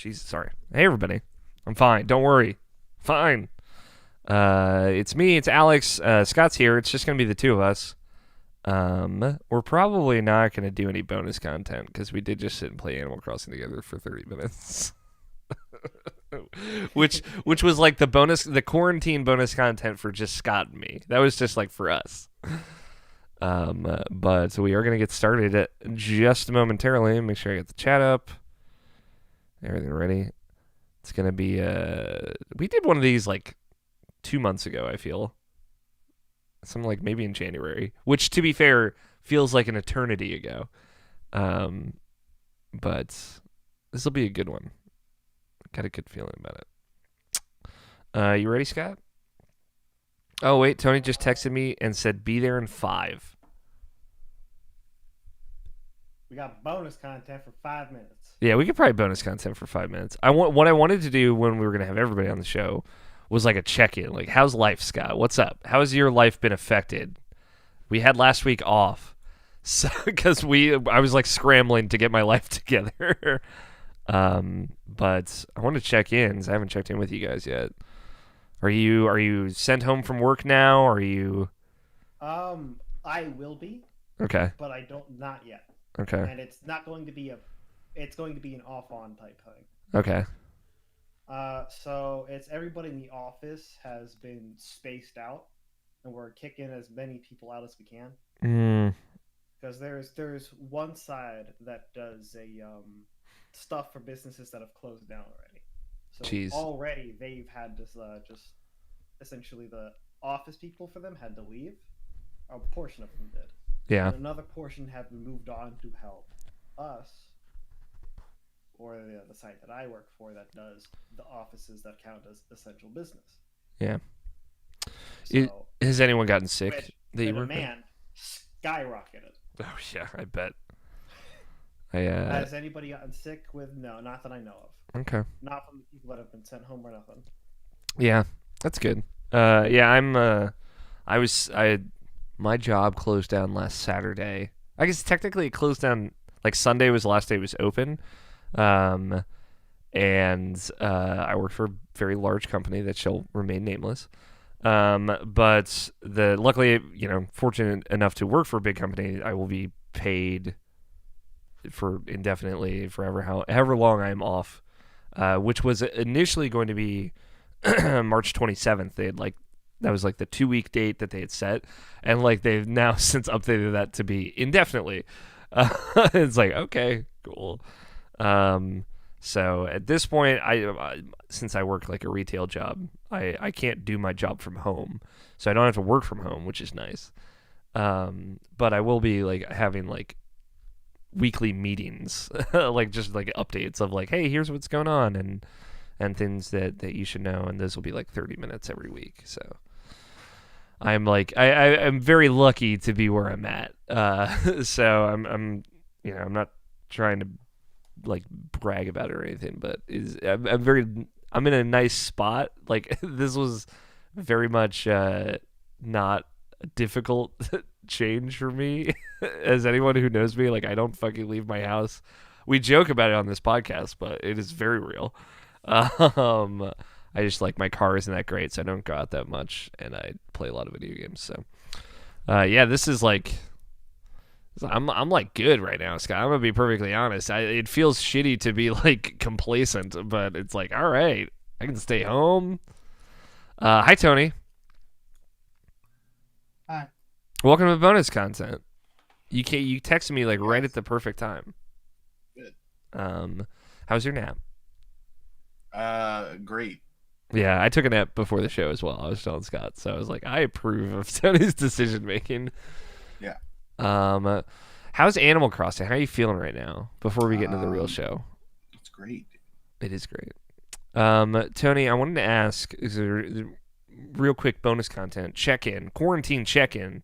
Jesus, sorry. Hey, everybody. I'm fine. Don't worry. Fine. It's me. It's Alex. Scott's here. It's just gonna be the two of us. We're probably not gonna do any bonus content because we did just sit and play Animal Crossing together for 30 minutes. which was like the quarantine bonus content for just Scott and me. That was just like for us. But we are gonna get started just momentarily. Make sure I get the chat up. Everything ready. It's gonna be we did one of these like 2 months ago, I feel. Something like maybe in January. Which to be fair, feels like an eternity ago. But this will be a good one. Got a good feeling about it. You ready, Scott? Oh wait, Tony just texted me and said be there in 5. We got bonus content for 5 minutes. Yeah, we could probably bonus content for 5 minutes. What I wanted to do when we were gonna have everybody on the show was like a check-in. Like, how's life, Scott? What's up? How's your life been affected? We had last week off, so because I was like scrambling to get my life together. But I want to check in. I haven't checked in with you guys yet. Are you sent home from work now? Are you? I will be. Okay. But I don't not yet. Okay. And it's not going to be it's going to be an off-on type thing. Okay. So it's everybody in the office has been spaced out, and we're kicking as many people out as we can. Because there's one side that does a stuff for businesses that have closed down already. So Jeez. Already they've had this just essentially the office people for them had to leave. A portion of them did. Yeah. And another portion have moved on to help us, or the site that I work for that does the offices that count as essential business. Yeah. So, has anyone gotten sick? The demand skyrocketed. Oh yeah, I bet. Has anybody gotten sick with? No, not that I know of. Okay. Not from the people that have been sent home or nothing. Yeah, that's good. Yeah, my job closed down last Saturday. I guess technically it closed down like Sunday was the last day it was open. And I work for a very large company that shall remain nameless. But luckily, fortunate enough to work for a big company, I will be paid for indefinitely, forever, however long I'm off, which was initially going to be March 27th. They had that was like the 2-week date that they had set, and like they've now since updated that to be indefinitely. It's like, okay, cool. So at this point, since I work like a retail job, I can't do my job from home, so I don't have to work from home, which is nice. But I will be like having like weekly meetings, like just like updates of like, hey, here's what's going on, and things that you should know, and this will be like 30 minutes every week. So I'm like I'm very lucky to be where I'm at. So I'm not trying to like brag about it or anything, but I'm in a nice spot. Like this was very much not a difficult change for me. As anyone who knows me, like I don't fucking leave my house. We joke about it on this podcast, but it is very real. I just like my car isn't that great, so I don't go out that much, and I play a lot of video games. So yeah, this is like I'm like good right now, Scott. I'm gonna be perfectly honest. It feels shitty to be like complacent, but it's like, all right, I can stay home. Hi, Tony. Hi. Welcome to bonus content. You texted me like right at the perfect time. Good. How's your nap? Great. Yeah, I took a nap before the show as well. I was telling Scott, so I was like, I approve of Tony's decision making. Yeah. How's Animal Crossing? How are you feeling right now? Before we get into the real show, It's great. it is great. Tony, I wanted to ask: is there real quick bonus content check-in, quarantine check-in?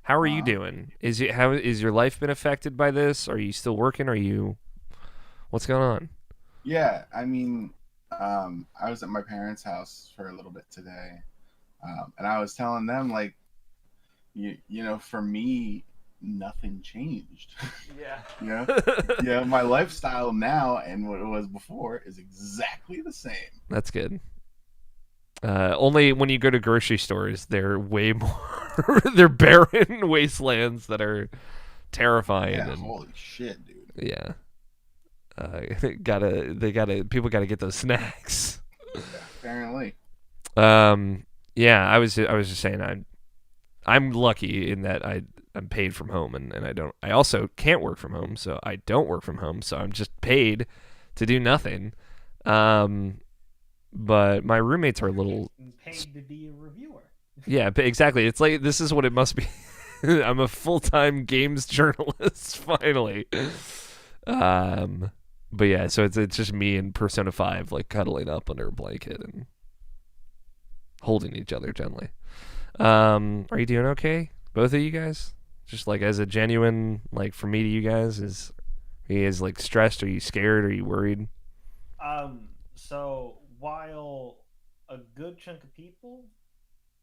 How are you doing? How is your life been affected by this? Are you still working? What's going on? Yeah, I mean, I was at my parents' house for a little bit today, and I was telling them like, for me, nothing changed. Yeah. Yeah, my lifestyle now and what it was before is exactly the same. That's good. Only when you go to grocery stores, they're way more. They're barren wastelands that are terrifying. Yeah, and, holy shit, dude. Yeah. People gotta get those snacks. Apparently. Yeah, I was just saying I'm lucky in that I'm paid from home and I also can't work from home, so I don't work from home, so I'm just paid to do nothing. But my roommates are a little paid to be a reviewer. Yeah, exactly. It's like this is what it must be. I'm a full-time games journalist finally. But yeah, so it's just me and Persona 5 like cuddling up under a blanket and holding each other gently. Are you doing okay, both of you guys? Just like as a genuine, like from me to you guys, are you guys like stressed? Are you scared? Are you worried? So while a good chunk of people,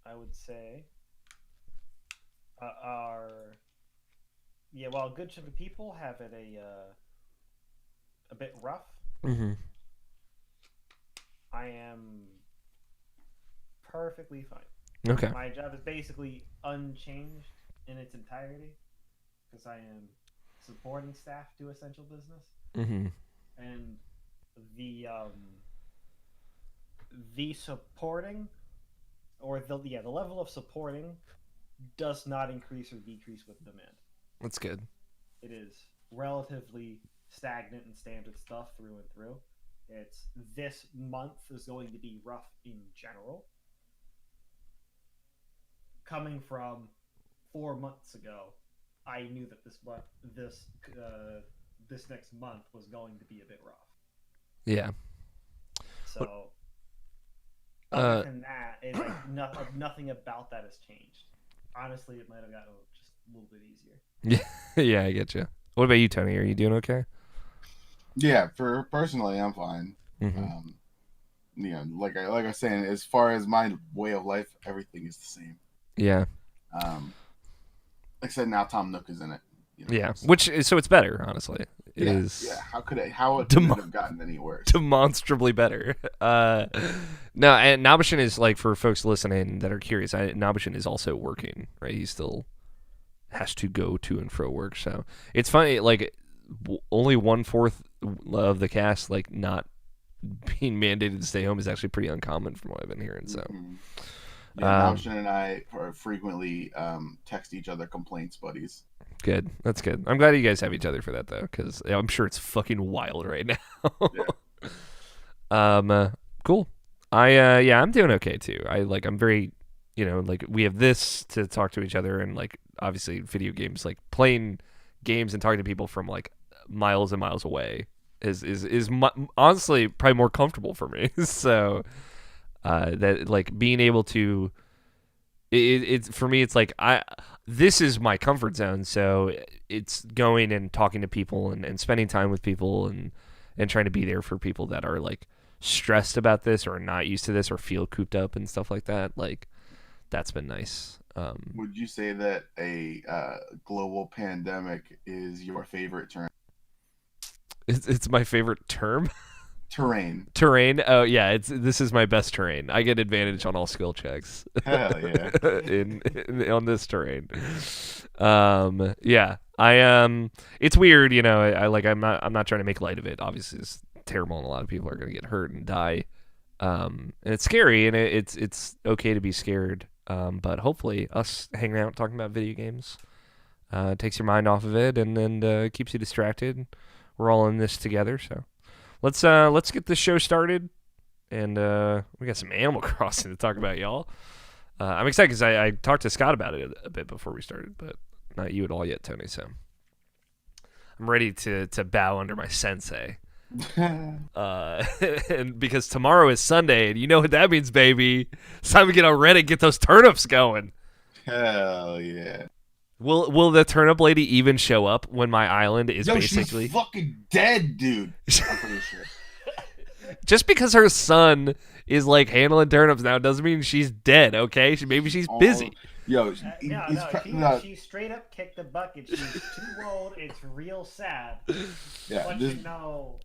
I would say, while a good chunk of people have it a bit rough. Mm-hmm. I am perfectly fine. Okay. My job is basically unchanged in its entirety because I am supporting staff to essential business. Mm-hmm. And the supporting or the level of supporting does not increase or decrease with demand. That's good. It is relatively stagnant and standard stuff through and through. It's this month is going to be rough in general. Coming from 4 months ago, I knew that this next month was going to be a bit rough. Yeah. So, other than that, it's like nothing about that has changed. Honestly, it might have gotten just a little bit easier. Yeah, I get you. What about you, Tony? Are you doing okay? Yeah, for personally, I'm fine. Mm-hmm. Like I was saying, as far as my way of life, everything is the same. Yeah. Like I said, now Tom Nook is in it. Yeah, so it's better, honestly. It is. Yeah, how could it have gotten any worse? Demonstrably better. No, and Nabishin is like for folks listening that are curious. Nabishin is also working, right? He still has to go to and fro work. So it's funny, like only 1/4 of the cast like not being mandated to stay home is actually pretty uncommon from what I've been hearing. So. Mm-hmm. Yeah, Nabishin and I frequently text each other complaints buddies. Good. That's good. I'm glad you guys have each other for that, though, because I'm sure it's fucking wild right now. Yeah. Cool. I'm doing okay, too. I'm very, like, we have this to talk to each other, and, like, obviously video games, like, playing games and talking to people from, like, miles and miles away is honestly probably more comfortable for me. So, that, like, being able to... It's for me. It's like this is my comfort zone. So it's going and talking to people and spending time with people and trying to be there for people that are like stressed about this or not used to this or feel cooped up and stuff like that. Like that's been nice. Would you say that a global pandemic is your favorite term? It's my favorite term. Terrain. Oh yeah, this is my best terrain. I get advantage on all skill checks. Hell yeah. on this terrain. Yeah. It's weird, I'm not trying to make light of it. Obviously it's terrible and a lot of people are going to get hurt and die. And it's scary and it's okay to be scared. But hopefully us hanging out talking about video games takes your mind off of it and keeps you distracted. We're all in this together, so let's get this show started, and we got some Animal Crossing to talk about, y'all. I'm excited because I talked to Scott about it a bit before we started, but not you at all yet, Tony. So I'm ready to bow under my sensei. And because tomorrow is Sunday, and you know what that means, baby. It's time to get on Reddit, get those turnips going. Hell yeah. Will the turnip lady even show up when my island is basically... she's fucking dead, dude. I'm pretty sure. Just because her son is like handling turnips now doesn't mean she's dead, okay? Maybe she's busy. Yo, she straight up kicked the bucket. She's too old. It's real sad. Yeah, but you know.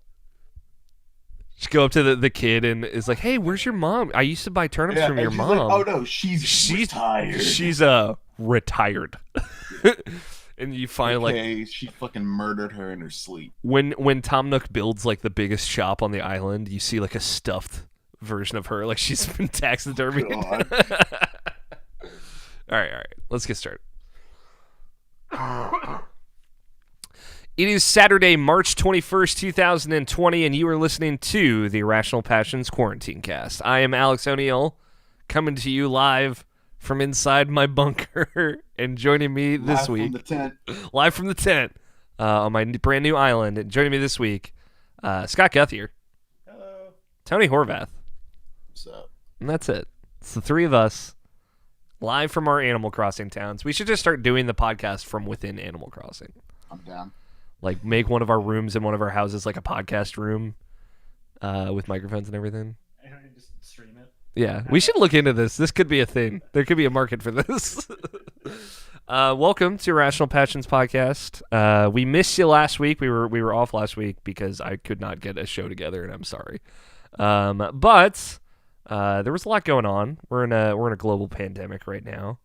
Just go up to the kid and is like, "Hey, where's your mom? I used to buy turnips from your mom." Like, oh no, she's retired. She's retired. And you find she fucking murdered her in her sleep. When Tom Nook builds like the biggest shop on the island, you see like a stuffed version of her, like she's been taxidermied. All right. Let's get started. It is Saturday, March 21st, 2020, and you are listening to the Irrational Passions Quarantine Cast. I am Alex O'Neill, coming to you live from inside my bunker, and joining me this week, live from the tent, on my brand new island, and joining me this week, Scott Guthier. Hello. Tony Horvath. What's up? And that's it. It's the three of us, live from our Animal Crossing towns. We should just start doing the podcast from within Animal Crossing. I'm down. Like, make one of our rooms in one of our houses like a podcast room, with microphones and everything. And just stream it. Yeah, we should look into this. This could be a thing. There could be a market for this. Welcome to Irrational Passions Podcast. We missed you last week. We were off last week because I could not get a show together, and I'm sorry. But there was a lot going on. We're in a global pandemic right now.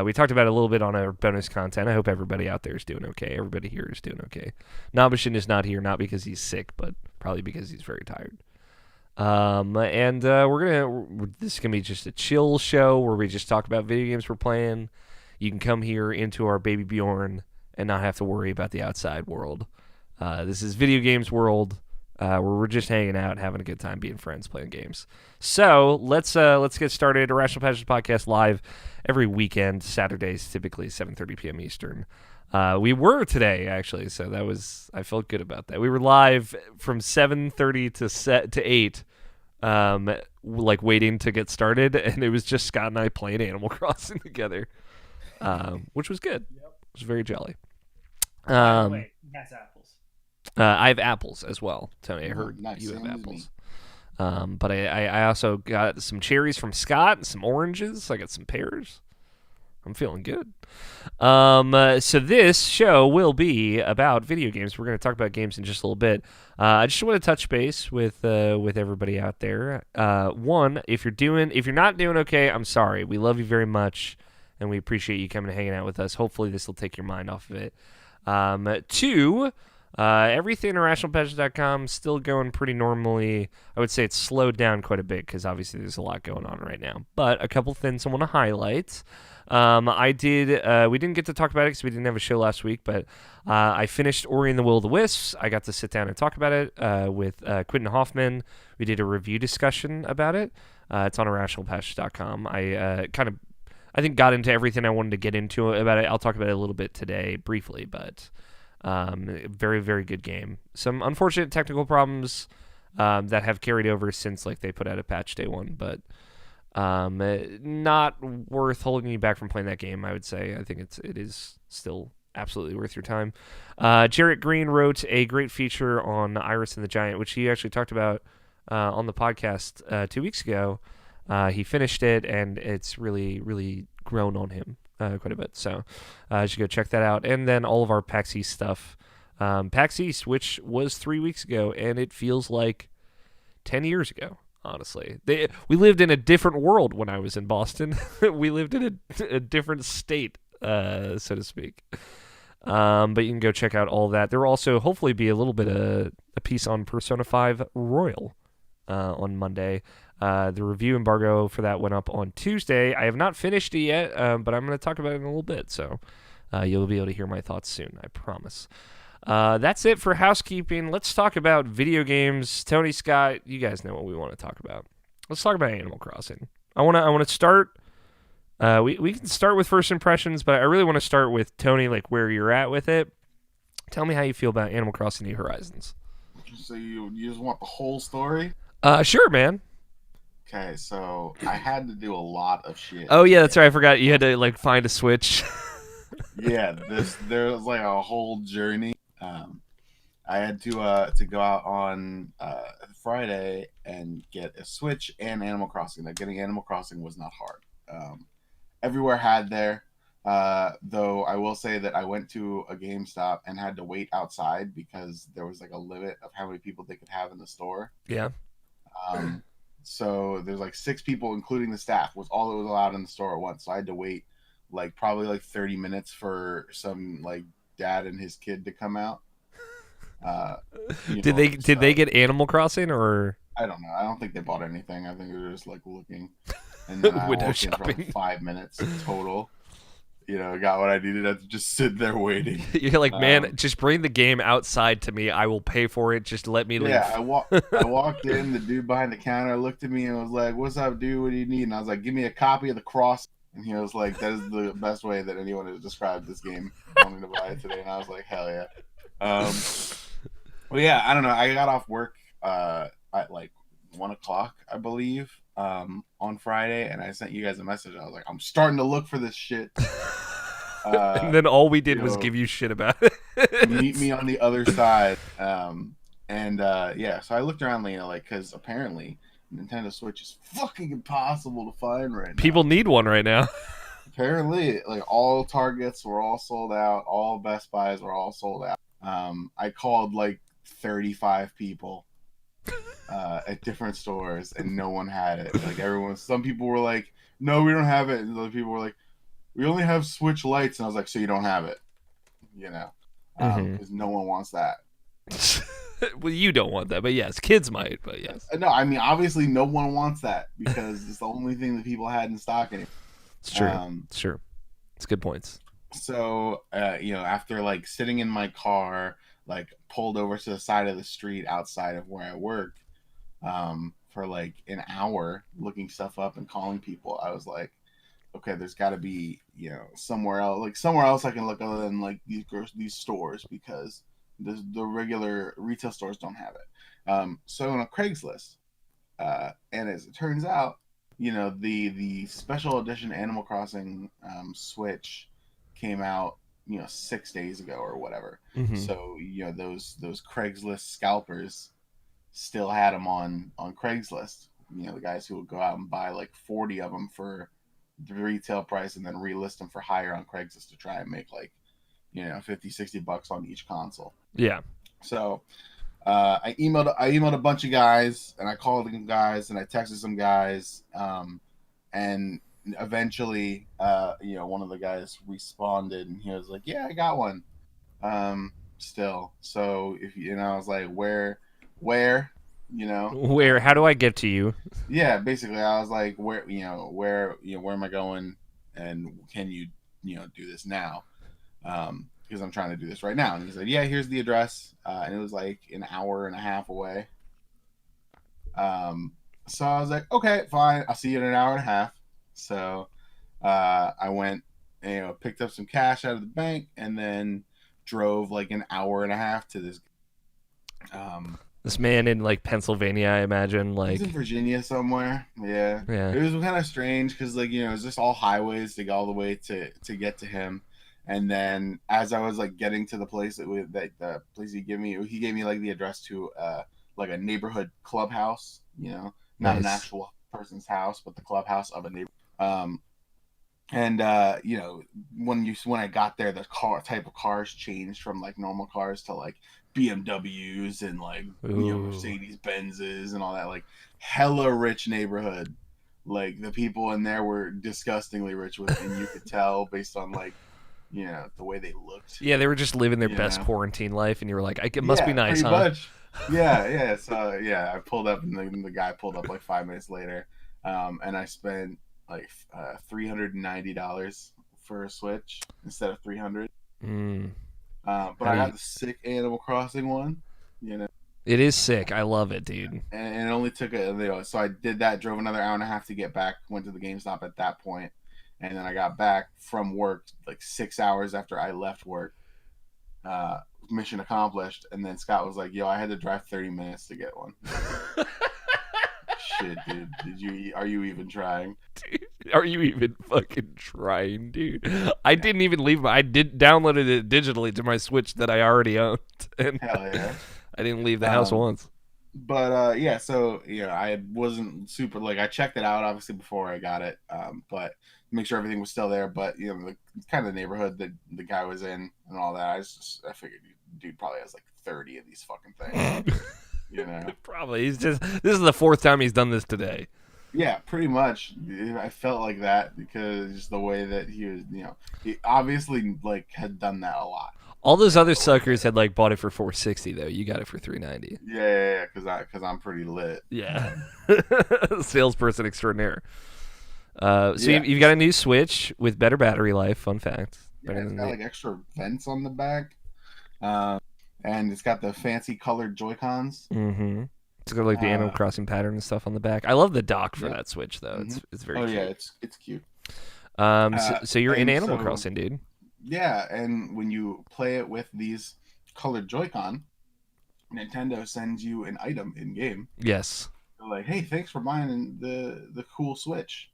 We talked about it a little bit on our bonus content. I hope everybody out there is doing okay. Everybody here is doing okay. Nabashin is not here, not because he's sick, but probably because he's very tired. This is gonna be just a chill show where we just talk about video games we're playing. You can come here into our baby Bjorn and not have to worry about the outside world. This is video games world, where we're just hanging out, having a good time, being friends, playing games. So let's get started. Irrational Passions Podcast live every weekend, Saturdays, typically 7:30 p.m. Eastern. We were today, actually, so I felt good about that. We were live from 7:30 to 8, like waiting to get started, and it was just Scott and I playing Animal Crossing together, which was good. Yep. It was very jolly. Wait, that's apples. I have apples as well, Tony. I heard you have apples. But I also got some cherries from Scott and some oranges. I got some pears. I'm feeling good. So this show will be about video games. We're going to talk about games in just a little bit. I just want to touch base with everybody out there. One, if you're not doing okay, I'm sorry. We love you very much, and we appreciate you coming and hanging out with us. Hopefully, this will take your mind off of it. Two. Everything irrationalpassions.com still going pretty normally. I would say it's slowed down quite a bit because obviously there's a lot going on right now. But a couple things I want to highlight. We didn't get to talk about it because we didn't have a show last week, but I finished Ori and the Will of the Wisps. I got to sit down and talk about it with Quentin Hoffman. We did a review discussion about it. It's on irrationalpassions.com. I think got into everything I wanted to get into about it. I'll talk about it a little bit today briefly, but very, very good game. Some unfortunate technical problems that have carried over since like they put out a patch day one, but not worth holding you back from playing that game, I would say. I think it is still absolutely worth your time. Jarrett Green wrote a great feature on Iris and the Giant, which he actually talked about on the podcast 2 weeks ago. He finished it, and it's really, really grown on him quite a bit. So you should go check that out. And then all of our PAX East stuff. PAX East, which was 3 weeks ago, and it feels like 10 years ago, honestly. We lived in a different world when I was in Boston. We lived in a different state, so to speak. But you can go check out all that. There will also hopefully be a little bit of a piece on Persona 5 Royal on Monday. The review embargo for that went up on Tuesday. I have not finished it yet, but I'm going to talk about it in a little bit, so you'll be able to hear my thoughts soon, I promise. That's it for housekeeping. Let's talk about video games. Tony, Scott, you guys know what we want to talk about. Let's talk about Animal Crossing. I want to start. We can start with first impressions, but I really want to start with Tony, like where you're at with it. Tell me how you feel about Animal Crossing New Horizons. So you just want the whole story? Sure, man. Okay, so I had to do a lot of shit. Oh yeah, that's right. I forgot you had to like find a Switch. Yeah, there was like a whole journey. I had to go out on Friday and get a Switch and Animal Crossing. Like getting Animal Crossing was not hard. everywhere had there. Though I will say that I went to a GameStop and had to wait outside because there was like a limit of how many people they could have in the store. Yeah. Um, so there's like 6 people, including the staff, was all that was allowed in the store at once. So I had to wait like probably like 30 minutes for some like dad and his kid to come out. Did they get Animal Crossing or I don't know. I don't think they bought anything. I think they were just like looking, and then I window walked in for shopping? like 5 minutes total. Got what I needed. I had to just sit there waiting. You're like, man, just bring the game outside to me. I will pay for it. Just let me leave. Yeah, I walked in. The dude behind the counter looked at me and was like, "What's up, dude? What do you need?" And I was like, "Give me a copy of the Cross." And he was like, "That is the best way that anyone has described this game. I'm going to buy it today." And I was like, "Hell yeah!" Well, yeah, I don't know. I got off work at like 1 o'clock, I believe, on Friday, and I sent you guys a message. I was like, "I'm starting to look for this shit." And then all we did was give you shit about it. Meet me on the other side. Yeah, so I looked around, like, because apparently Nintendo Switch is fucking impossible to find right now. People need one right now. Apparently, like, all Targets were all sold out. All Best Buys were all sold out. I called like 35 people at different stores, and no one had it. Like, some people were like, "No, we don't have it," and other people were like, "We only have Switch Lights," and I was like, "So you don't have it, because no one wants that." Well, you don't want that, but yes, kids might. But yes, no, I mean, obviously, no one wants that because it's the only thing that people had in stock anymore. It's true. It's true. It's good points. So, after like sitting in my car, like pulled over to the side of the street outside of where I work, for like an hour looking stuff up and calling people, I was like, okay, there's got to be, somewhere else I can look other than like these stores, because the regular retail stores don't have it. So on a Craigslist, and as it turns out, the special edition Animal Crossing Switch came out, 6 days ago or whatever. Mm-hmm. So those Craigslist scalpers still had them on Craigslist. The guys who would go out and buy like 40 of them for the retail price and then relist them for higher on Craigslist to try and make like, $50-$60 on each console. Yeah. So I emailed a bunch of guys, and I called them guys, and I texted some guys, and eventually, one of the guys responded, and he was like, "Yeah, I got one." Still. So if I was like, where? Where? How do I get to you? Yeah, basically, I was like, where am I going, and can you, do this now? Because I'm trying to do this right now. And he said, "Yeah, here's the address," and it was like an hour and a half away. So I was like, "Okay, fine. I'll see you in an hour and a half." So I went, picked up some cash out of the bank, and then drove like an hour and a half to this. This man in like Pennsylvania, I imagine, like he's in Virginia somewhere. Yeah. Yeah. It was kind of strange because it was just all highways to go all the way to get to him. And then as I was like getting to the place the place he gave me like the address to like a neighborhood clubhouse, not nice. An actual person's house, but the clubhouse of a neighbor. When I got there, the type of cars changed from like normal cars to like BMWs and like Mercedes Benzes and all that, like hella rich neighborhood. Like the people in there were disgustingly rich and you could tell based on like the way they looked. Yeah, they were just living their best quarantine life, and you were like, it must be nice, huh? Much. Yeah. So I pulled up, and the guy pulled up like 5 minutes later, and I spent like $390 for a Switch instead of $300. But I got the sick Animal Crossing one. It is sick. I love it, dude. And it only took so I did that, drove another hour and a half to get back, went to the GameStop at that point. And then I got back from work like 6 hours after I left work. Mission accomplished. And then Scott was like, "Yo, I had to drive 30 minutes to get one." Shit, dude. Are you even trying? Dude, are you even fucking trying, dude? I didn't even leave. I downloaded it digitally to my Switch that I already owned. And hell yeah. I didn't leave the house once. But so I wasn't super, like, I checked it out obviously before I got it, but make sure everything was still there. But you know, the kind of neighborhood that the guy was in and all that, I figured dude probably has like 30 of these fucking things. You know, Probably. This is the fourth time he's done this today. yeah, pretty much. I felt like that because just the way that he was, you know, he obviously like had done that a lot. All those other suckers had like bought it for $460 though. You got it for $390. Yeah, because I'm pretty lit. Yeah, salesperson extraordinaire. So Yeah. you've got a new Switch with better battery life. Fun fact. Yeah, Better it's than got the- like extra vents on the back, and it's got the fancy colored Joy-Cons. Mhm. It's got like the Animal Crossing pattern and stuff on the back. I love the dock for Yeah. that Switch though. Mhm. It's very Oh cute. yeah, it's cute. So you're in and Animal so- Crossing, dude. Yeah, and when you play it with these colored Joy-Con, Nintendo sends you an item in game. Yes. They're like, hey, thanks for buying the cool Switch,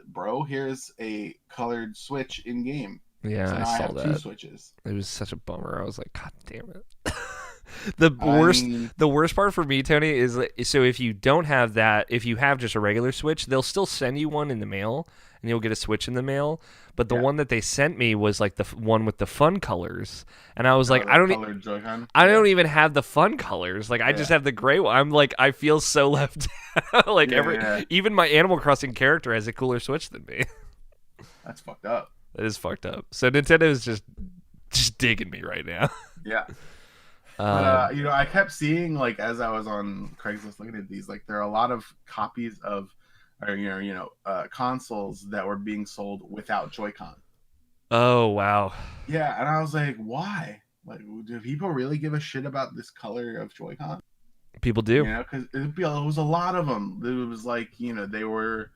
bro. Here's a colored Switch in game. Yeah, So now I saw have two that. Switches. It was such a bummer. I was like, God damn it. The worst part for me, Tony, is so if you don't have that, if you have just a regular Switch, they'll still send you one in the mail, and you'll get a Switch in the mail. But the one that they sent me was like the one with the fun colors, and I was like, I don't even have the fun colors. Like I just have the gray one. I'm like, I feel so left out. Like even my Animal Crossing character has a cooler Switch than me. That's fucked up. That is fucked up. So Nintendo is just digging me right now. Yeah. But, you know, I kept seeing, like, as I was on Craigslist looking at these, like, there are a lot of copies of, consoles that were being sold without Joy-Con. Oh, wow. Yeah, and I was like, why? Like, do people really give a shit about this color of Joy-Con? People do. You know, because it was a lot of them. It was like, you know, they were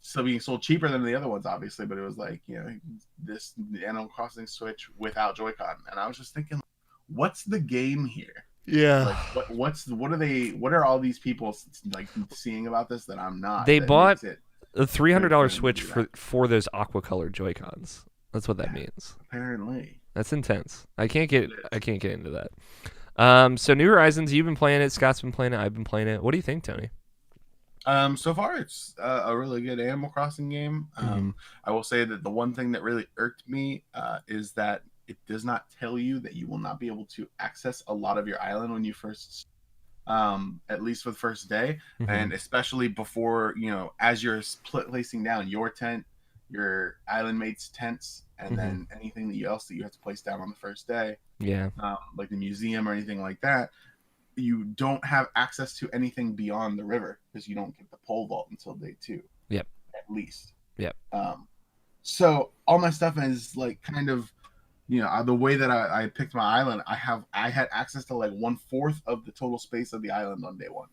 still being sold cheaper than the other ones, obviously, but it was like, you know, this Animal Crossing Switch without Joy-Con. And I was just thinking, what's the game here? Yeah. Like, what are all these people like seeing about this that I'm not? They that bought makes it a $300 to Switch do for those aqua colored Joy-Cons. That's what that means. apparently. That's intense. I can't get into that. So New Horizons, you've been playing it, Scott's been playing it, I've been playing it. What do you think, Tony? So far it's a really good Animal Crossing game. I will say that the one thing that really irked me is that it does not tell you that you will not be able to access a lot of your island when you first, at least for the first day, and especially before, you know, as you're placing down your tent, your island mates' tents, and then anything else that you have to place down on the first day, like the museum or anything like that, you don't have access to anything beyond the river because you don't get the pole vault until day 2. Yep. At least. Yep. So all my stuff is like kind of, you know, the way that I picked my island, I had access to like 1/4 of the total space of the island on day 1.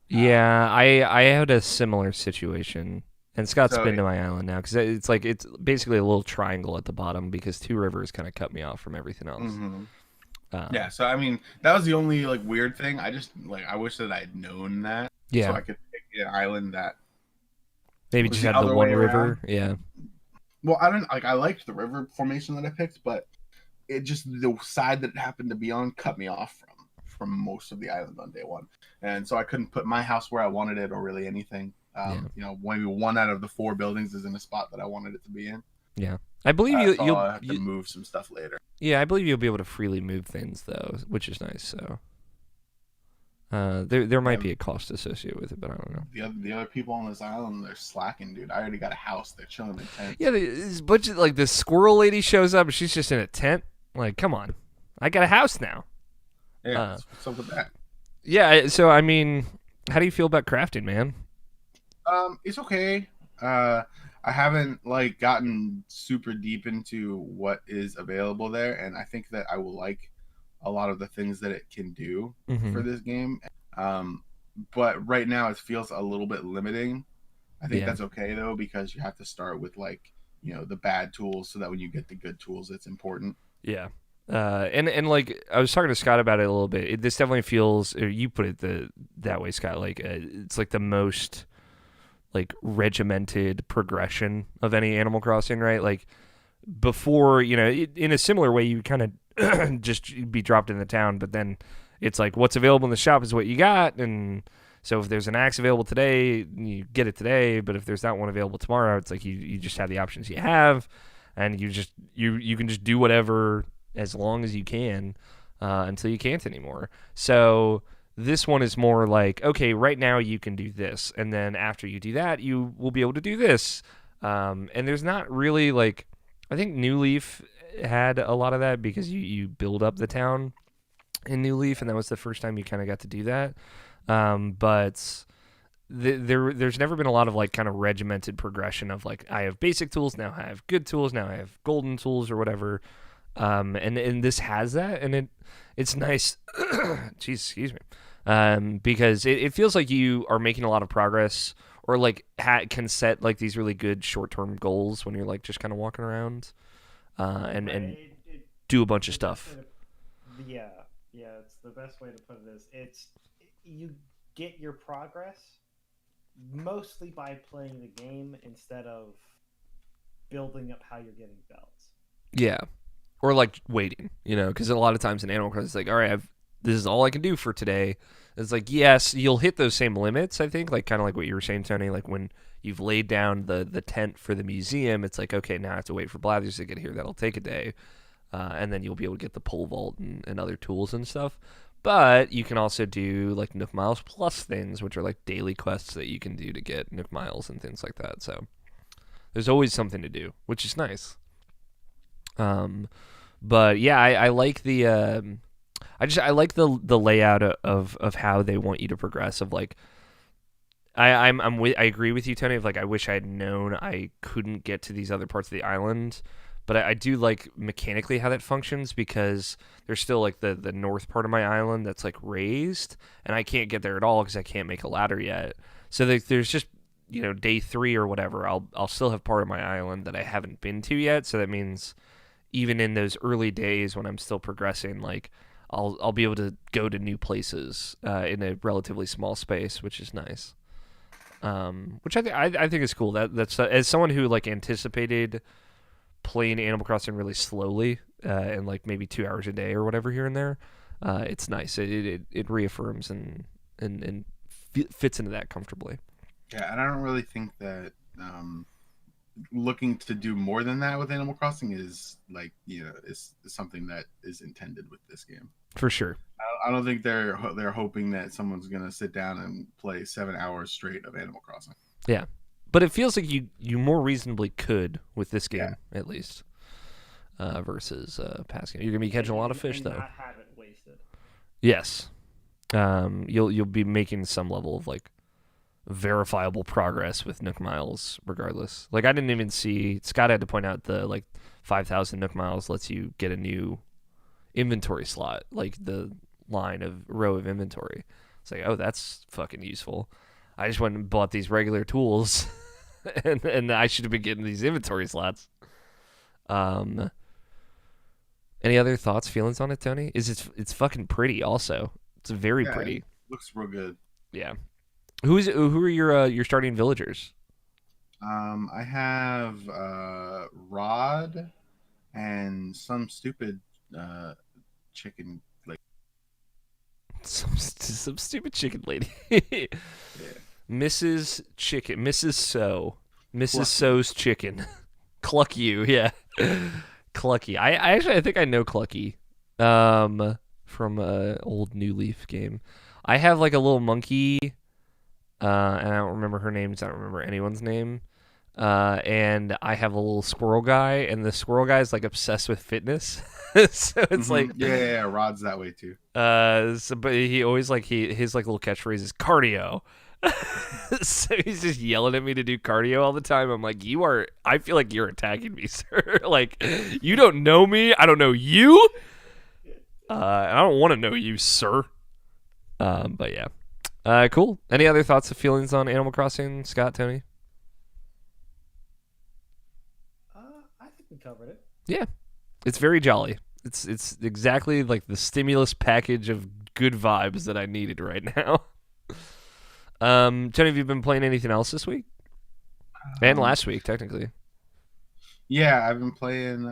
Yeah, I had a similar situation. And Scott's been to my island now because it's basically a little triangle at the bottom because Two Rivers kind of cut me off from everything else. Yeah, so I mean that was the only like weird thing. I just like I wish that I had known that. Yeah. So I could pick an island that maybe just had the one river. Yeah. Well, I liked the river formation that I picked, but it just the side that it happened to be on cut me off from most of the island on day 1, and so I couldn't put my house where I wanted it or really anything. You know, maybe 1 out of the 4 buildings is in a spot that I wanted it to be in. Yeah, I believe you'll have to move some stuff later. Yeah, I believe you'll be able to freely move things though, which is nice. So there might be a cost associated with it, but I don't know. The other people on this island, they're slacking, dude. I already got a house. They're chilling in tents. Yeah, this bunch of like this squirrel lady shows up and she's just in a tent. Like, come on, I got a house now. Yeah, what's up with that? Yeah, so I mean, how do you feel about crafting, man? It's okay. I haven't like gotten super deep into what is available there, and I think that I will like a lot of the things that it can do for this game. But right now it feels a little bit limiting. I think that's okay though, because you have to start with like, you know, the bad tools so that when you get the good tools, it's important. Yeah. And like I was talking to Scott about it a little bit. This definitely feels, or you put it that way, Scott. Like it's like the most like regimented progression of any Animal Crossing, right? Like before, you know, in a similar way, you kind of just be dropped in the town, but then it's like what's available in the shop is what you got, and So if there's an axe available today, you get it today. But if there's not one available tomorrow, it's like you just have the options you have, and you can just do whatever as long as you can until you can't anymore. So this one is more like, okay, right now you can do this, and then after you do that, you will be able to do this. And there's not really like, I think New Leaf had a lot of that because you build up the town in New Leaf, and that was the first time you kind of got to do that. But there's never been a lot of like kind of regimented progression of like, I have basic tools, now I have good tools, now I have golden tools or whatever. And this has that, and it's nice. Jeez, excuse me. Because it feels like you are making a lot of progress, or like can set like these really good short-term goals when you're like just kind of walking around, and do a bunch of stuff. Yeah, it's the best way to put it is you get your progress mostly by playing the game instead of building up how you're getting belts. Yeah. Or like waiting, because a lot of times in Animal Crossing, it's like, all right, this is all I can do for today. It's like, yes, you'll hit those same limits, I think, like kind of like what you were saying, Tony, like when you've laid down the tent for the museum, it's like, okay, now I have to wait for Blathers to get here. That'll take a day. And then you'll be able to get the pole vault and other tools and stuff. But you can also do like Nook Miles Plus things, which are like daily quests that you can do to get Nook Miles and things like that. So there's always something to do, which is nice. But yeah, I like the I like the layout of how they want you to progress. Of like, I agree with you, Tony. Of like, I wish I had known I couldn't get to these other parts of the island, but I do like mechanically how that functions, because there's still like the north part of my island that's like raised, and I can't get there at all because I can't make a ladder yet. So there's just day 3 or whatever, I'll still have part of my island that I haven't been to yet. So that means even in those early days when I'm still progressing, like I'll be able to go to new places in a relatively small space, which is nice. Which I think is cool. That's as someone who like anticipated playing Animal Crossing really slowly and like maybe 2 hours a day or whatever here and there, it's nice. It reaffirms and fits into that comfortably. Yeah, and I don't really think that looking to do more than that with Animal Crossing is like is something that is intended with this game. For sure. I don't think they're hoping that someone's gonna sit down and play 7 hours straight of Animal Crossing. Yeah, but it feels like you more reasonably could with this game, at least, versus past game. You're gonna be catching a lot of fish, though. Not have it wasted. Yes, you'll be making some level of like verifiable progress with Nook Miles, regardless. Like I didn't even see, Scott had to point out the like 5,000 Nook Miles lets you get a new inventory slot, like the row of inventory. It's like, oh, that's fucking useful. I just went and bought these regular tools, and I should have been getting these inventory slots. Any other thoughts, feelings on it, Tony? It's fucking pretty. Also, it's very pretty. Looks real good. Yeah. Who are your starting villagers? I have Rod and some stupid chicken lady. Some stupid chicken lady. Yeah. Mrs. Chicken, Mrs. So's chicken. Cluck you, yeah. Clucky. I think I know Clucky, from a old New Leaf game. I have like a little monkey, and I don't remember her name. So I don't remember anyone's name. And I have a little squirrel guy, and the squirrel guy is like obsessed with fitness. So it's like yeah, Rod's that way too. But he always like his like little catchphrase is cardio. So he's just yelling at me to do cardio all the time. I'm like, I feel like you're attacking me, sir. Like, you don't know me. I don't know you. I don't want to know you, sir. But yeah. Cool. Any other thoughts or feelings on Animal Crossing, Scott, Tony? I think we covered it. Yeah. It's very jolly. It's exactly like the stimulus package of good vibes that I needed right now. Tony, have you been playing anything else this week? And last week, technically. Yeah, I've been playing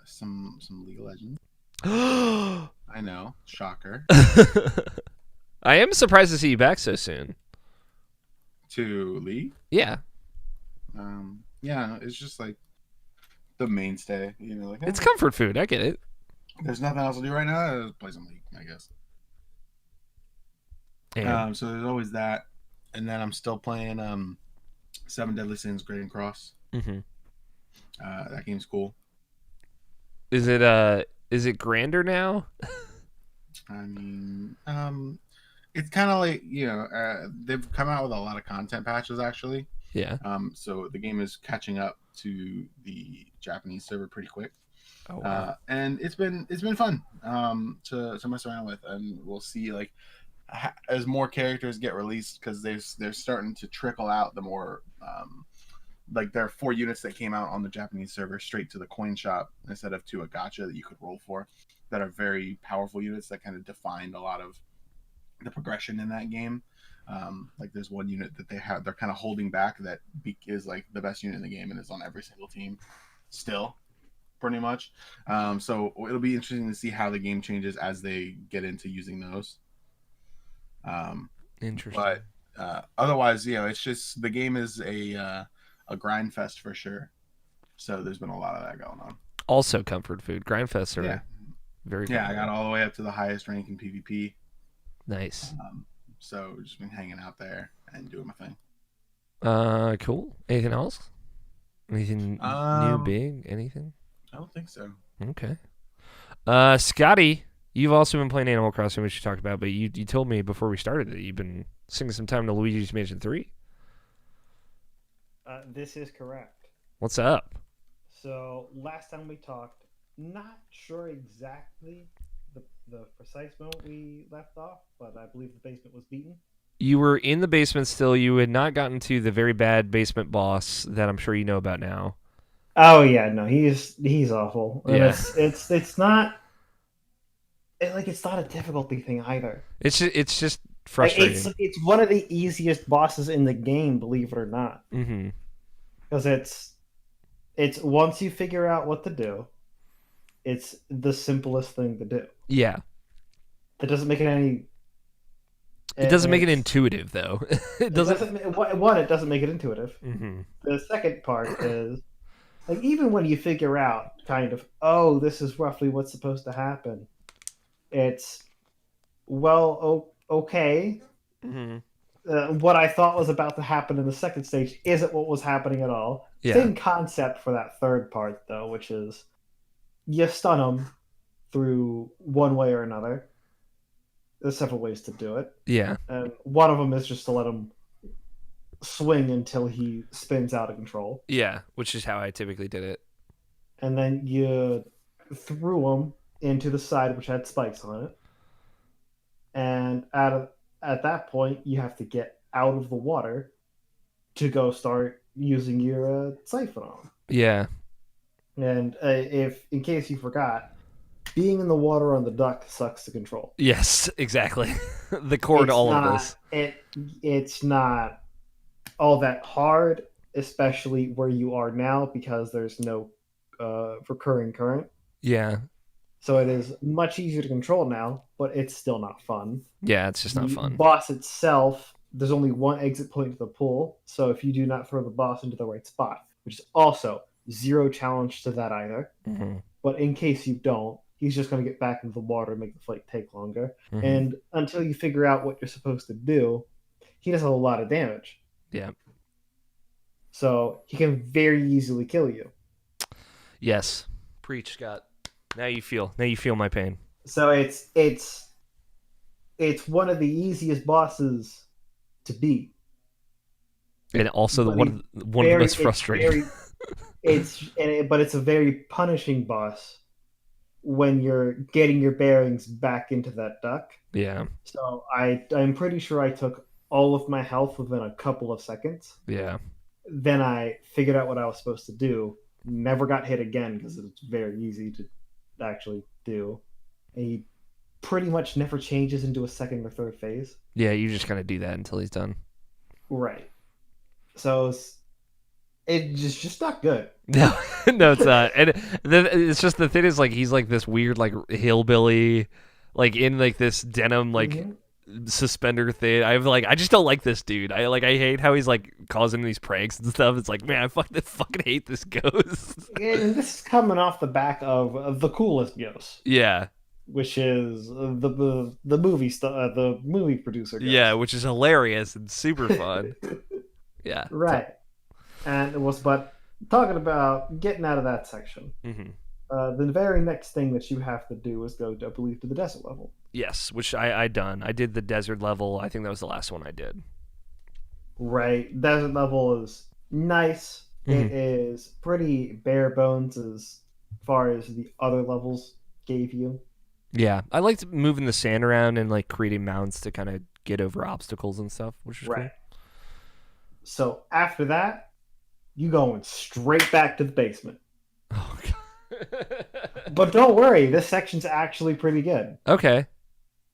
some League of Legends. I know, shocker. I am surprised to see you back so soon. To League? Yeah. Yeah, it's just like the mainstay. Like It's comfort food. I get it. there's nothing else to do right now. I'll play some League, I guess. So there's always that, and then I'm still playing Seven Deadly Sins: Grading Cross. Mm-hmm. That game's cool. Is it grander now? I mean, it's kind of like they've come out with a lot of content patches actually. Yeah. So the game is catching up to the Japanese server pretty quick. Oh wow. And it's been fun to mess around with, and we'll see like as more characters get released, because they're starting to trickle out the more like there are 4 units that came out on the Japanese server straight to the coin shop instead of to a gacha that you could roll for, that are very powerful units that kind of defined a lot of the progression in that game. Like there's one unit that they're kind of holding back that is like the best unit in the game and is on every single team still, pretty much. So it'll be interesting to see how the game changes as they get into using those. Interesting. But otherwise, it's just the game is a grind fest for sure. So there's been a lot of that going on. Also, comfort food. Grind fests are very. Yeah, I got all the way up to the highest rank in PvP. Nice. So just been hanging out there and doing my thing. Cool. Anything else? Anything new, big? Anything? I don't think so. Okay. Scotty, you've also been playing Animal Crossing, which you talked about, but you told me before we started that you've been spending some time to Luigi's Mansion 3. This is correct. What's up? So last time we talked, not sure exactly the precise moment we left off, but I believe the basement was beaten. You were in the basement still. You had not gotten to the very bad basement boss that I'm sure you know about now. Oh yeah, no, he's awful. And Yeah. it's not it's not a difficulty thing either. It's just frustrating. It's one of the easiest bosses in the game, believe it or not. Mm-hmm. Because it's once you figure out what to do, it's the simplest thing to do. Yeah. It doesn't make it any. It doesn't make it intuitive, though. It doesn't make it intuitive. Mm-hmm. The second part is, like, even when you figure out, kind of, oh, this is roughly what's supposed to happen, it's, well, okay. Mm-hmm. What I thought was about to happen in the second stage isn't what was happening at all. Yeah. Same concept for that third part, though, which is you stun them through one way or another. There's several ways to do it. Yeah. And one of them is just to let him swing until he spins out of control. Yeah, which is how I typically did it. And then you threw him into the side, which had spikes on it. And at that point, you have to get out of the water to go start using your siphon on him. Yeah. And if, in case you forgot, being in the water on the duck sucks to control. Yes, exactly. The core to all of this. It's not all that hard, especially where you are now, because there's no recurring current. Yeah. So it is much easier to control now, but it's still not fun. Yeah, it's just not fun. The boss itself, there's only one exit point to the pool, so if you do not throw the boss into the right spot, which is also zero challenge to that either, but in case you don't, he's just going to get back into the water and make the fight take longer. Mm-hmm. And until you figure out what you're supposed to do, he does a lot of damage. Yeah. So he can very easily kill you. Yes. Preach, Scott. Now you feel my pain. So it's one of the easiest bosses to beat. And also one of the most frustrating. But it's a very punishing boss when you're getting your bearings back into that duck. Yeah. So I'm pretty sure I took all of my health within a couple of seconds. Yeah. Then I figured out what I was supposed to do. Never got hit again because it's very easy to actually do. And he pretty much never changes into a second or third phase. Yeah, you just gotta do that until he's done. Right. So it's just not good. No, it's not. And it's just the thing is, like, he's like this weird, like, hillbilly, like, in like this denim, like, suspender thing. I just don't like this dude. I hate how he's like causing these pranks and stuff. It's like, man, I fucking hate this ghost. And this is coming off the back of the coolest ghost, Yeah. which is the movie producer ghost. Yeah, which is hilarious and super fun. Yeah. Right. And it was, but talking about getting out of that section, the very next thing that you have to do is go, I believe, to the desert level. Yes, which I done. I did the desert level. I think that was the last one I did. Right. Desert level is nice. It is pretty bare bones as far as the other levels gave you. Yeah, I liked moving the sand around and like creating mounts to kind of get over obstacles and stuff, which was cool. So after that, you going straight back to the basement. Oh god. But don't worry, this section's actually pretty good. Okay.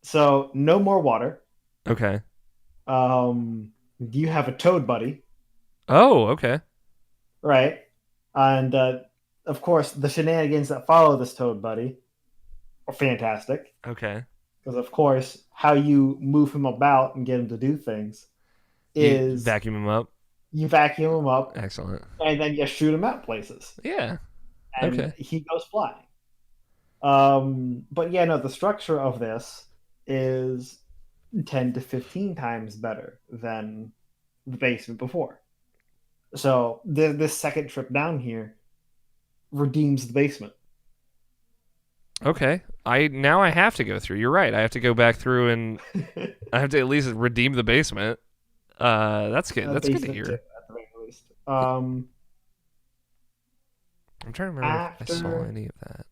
So no more water. Okay. You have a toad buddy. Oh, okay. Right. And of course, the shenanigans that follow this toad buddy are fantastic. Okay. Because of course, how you move him about and get him to do things is you vacuum him up. You vacuum him up. Excellent. And then you shoot him out places. Yeah. And okay. He goes flying. But yeah, no, the structure of this is 10 to 15 times better than the basement before. So this second trip down here redeems the basement. Okay. I have to go through. You're right. I have to go back through and I have to at least redeem the basement. That's good. That's good to hear. At the very least. I'm trying to remember if I saw any of that.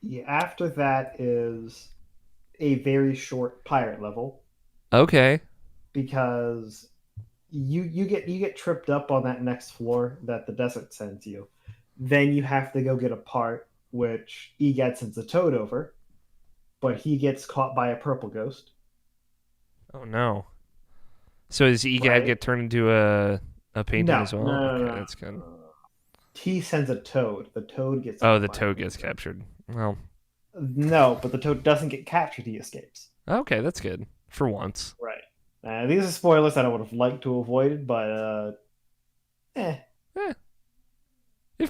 Yeah, after that is a very short pirate level. Okay. Because you get tripped up on that next floor that the desert sends you. Then you have to go get a part which Egad sends a toad over, but he gets caught by a purple ghost. Oh no. So does Egad get turned into a painting as well? No, that's good. He sends a toad. The toad gets the toad gets captured. Well, no, but the toad doesn't get captured. He escapes. Okay, that's good for once. Right. These are spoilers that I would have liked to avoid, but If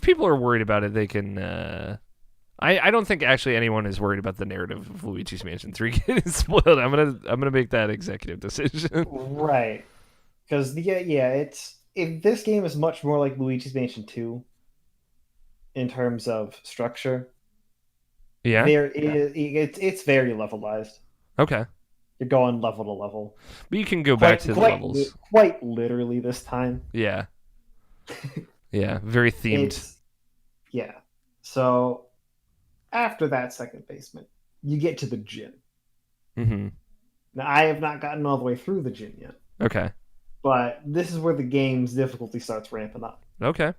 people are worried about it, they can. I don't think actually anyone is worried about the narrative of Luigi's Mansion 3 getting spoiled. I'm gonna make that executive decision. Right. Because this game is much more like Luigi's Mansion 2 in terms of structure. Yeah. It's very levelized. Okay. You're going level to level. But you can go back to the levels. Quite literally this time. Yeah. Yeah, very themed. Yeah. So after that second basement, you get to the gym. Mm-hmm. Now, I have not gotten all the way through the gym yet. Okay. But this is where the game's difficulty starts ramping up. Okay.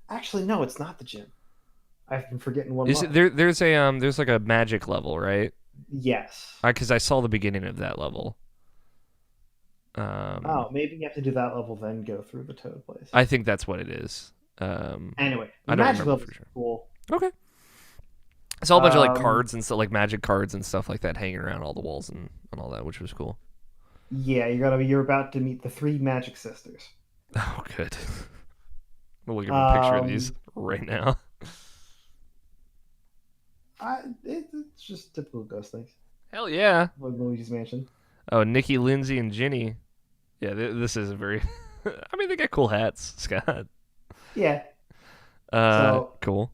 Actually, no, it's not the gym. I've been forgetting one. There's like a magic level, right? Yes. Because I saw the beginning of that level. Maybe you have to do that level, then go through the toad place. I think that's what it is. Anyway, the magic level is cool. Okay. It's all a bunch of like cards and stuff, like magic cards and stuff like that, hanging around all the walls and all that, which was cool. Yeah, you're about to meet the 3 magic sisters. Oh, good. I'm looking at a picture of these right now. It's just typical ghost things. Hell yeah. With Luigi's Mansion. Oh, Nikki, Lindsay, and Ginny. Yeah, this is a very... I mean, they got cool hats, Scott. Yeah. Cool.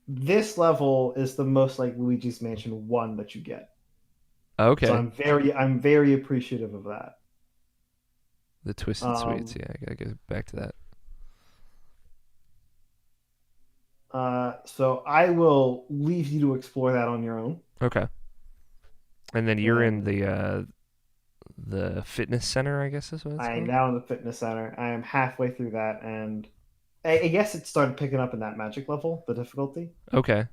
This level is the most like Luigi's Mansion 1 that you get. Okay. So I'm very appreciative of that. The Twisted Sweets, yeah, I gotta get back to that. So I will leave you to explore that on your own. Okay. And then you're in the fitness center, I guess is what it's called? I am now in the fitness center. I am halfway through that, and I guess it started picking up in that magic level, the difficulty. Okay.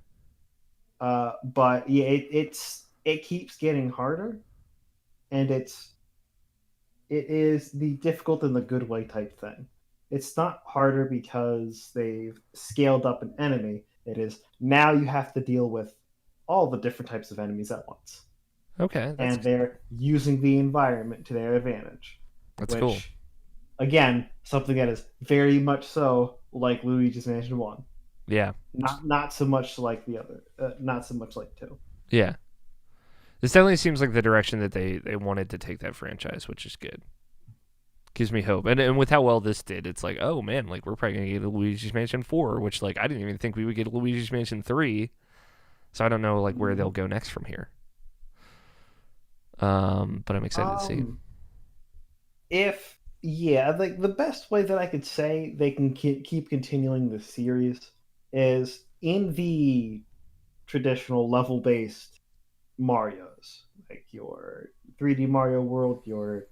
But yeah, it keeps getting harder, and it is the difficult in the good way type thing. It's not harder because they've scaled up an enemy. It is now you have to deal with all the different types of enemies at once. Okay, and they're using the environment to their advantage. that's cool. Which, again, something that is very much so like Luigi's Mansion 1. Yeah. Not so much like the other. Not so much like 2. Yeah. This definitely seems like the direction that they wanted to take that franchise, which is good. Gives me hope. And with how well this did, it's like, oh man, like we're probably gonna get a Luigi's Mansion 4, which like I didn't even think we would get a Luigi's Mansion 3. So I don't know like where they'll go next from here. But I'm excited to see. Like the best way that I could say they can keep continuing the series is in the traditional level-based Marios, like your 3D Mario World, your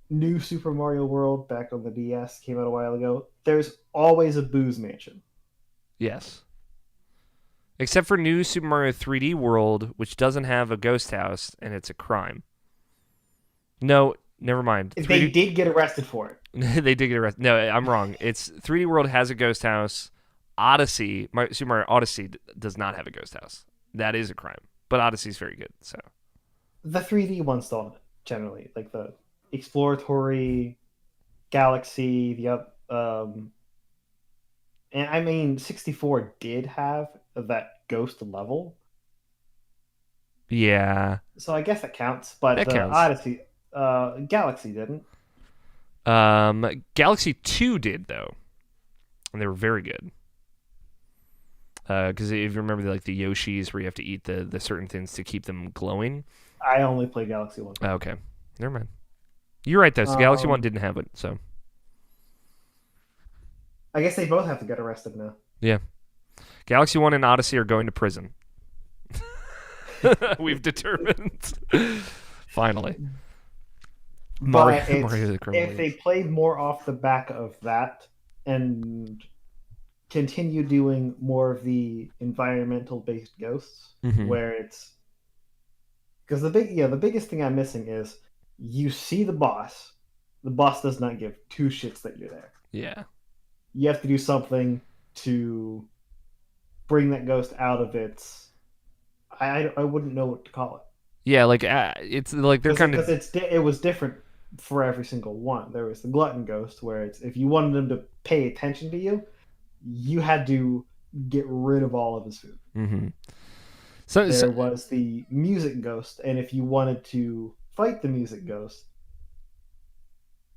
new Super Mario World back on the DS came out a while ago. There's always a booze mansion. Yes. Except for new Super Mario 3D World, which doesn't have a ghost house, and it's a crime. No, never mind. They did get arrested for it. They did get arrested. No, I'm wrong. It's 3D World has a ghost house. Odyssey, Super Mario Odyssey does not have a ghost house. That is a crime. But Odyssey's very good. So the 3D ones don't generally, like the exploratory Galaxy, and I mean 64 did have that ghost level. Yeah. So I guess that counts, but that counts. Odyssey, Galaxy didn't. Galaxy 2 did though, and they were very good. Because if you remember, like the Yoshis, where you have to eat the certain things to keep them glowing. I only play Galaxy 1. Okay, never mind. You're right though. So Galaxy 1 didn't have it, so I guess they both have to get arrested now. Yeah, Galaxy 1 and Odyssey are going to prison. We've determined. Finally. But if they played more off the back of that and continue doing more of the environmental based ghosts, where it's because the biggest thing I'm missing is you see the boss does not give two shits that you're there. Yeah, you have to do something to bring that ghost out of its I wouldn't know what to call it. Yeah, like it's like they're kind of it was different for every single one. There was the glutton ghost, where it's if you wanted him to pay attention to you, you had to get rid of all of his food. Mm-hmm. There was the music ghost, and if you wanted to fight the music ghost,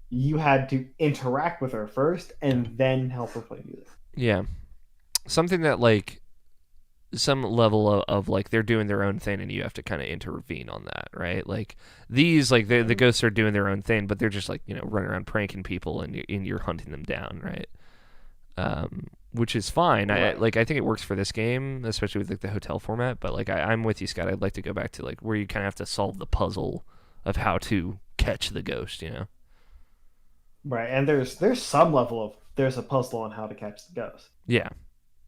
you had to interact with her first and then help her play music. Yeah, something that like some level of like they're doing their own thing and you have to kind of intervene on that, right? Like these, like the ghosts are doing their own thing, but they're just like, you know, running around pranking people and you're hunting them down, right? Which is fine. Right. I think it works for this game, especially with like the hotel format. But like I'm with you, Scott. I'd like to go back to like where you kind of have to solve the puzzle of how to catch the ghost, you know? Right, and there's some level of there's a puzzle on how to catch the ghost. Yeah.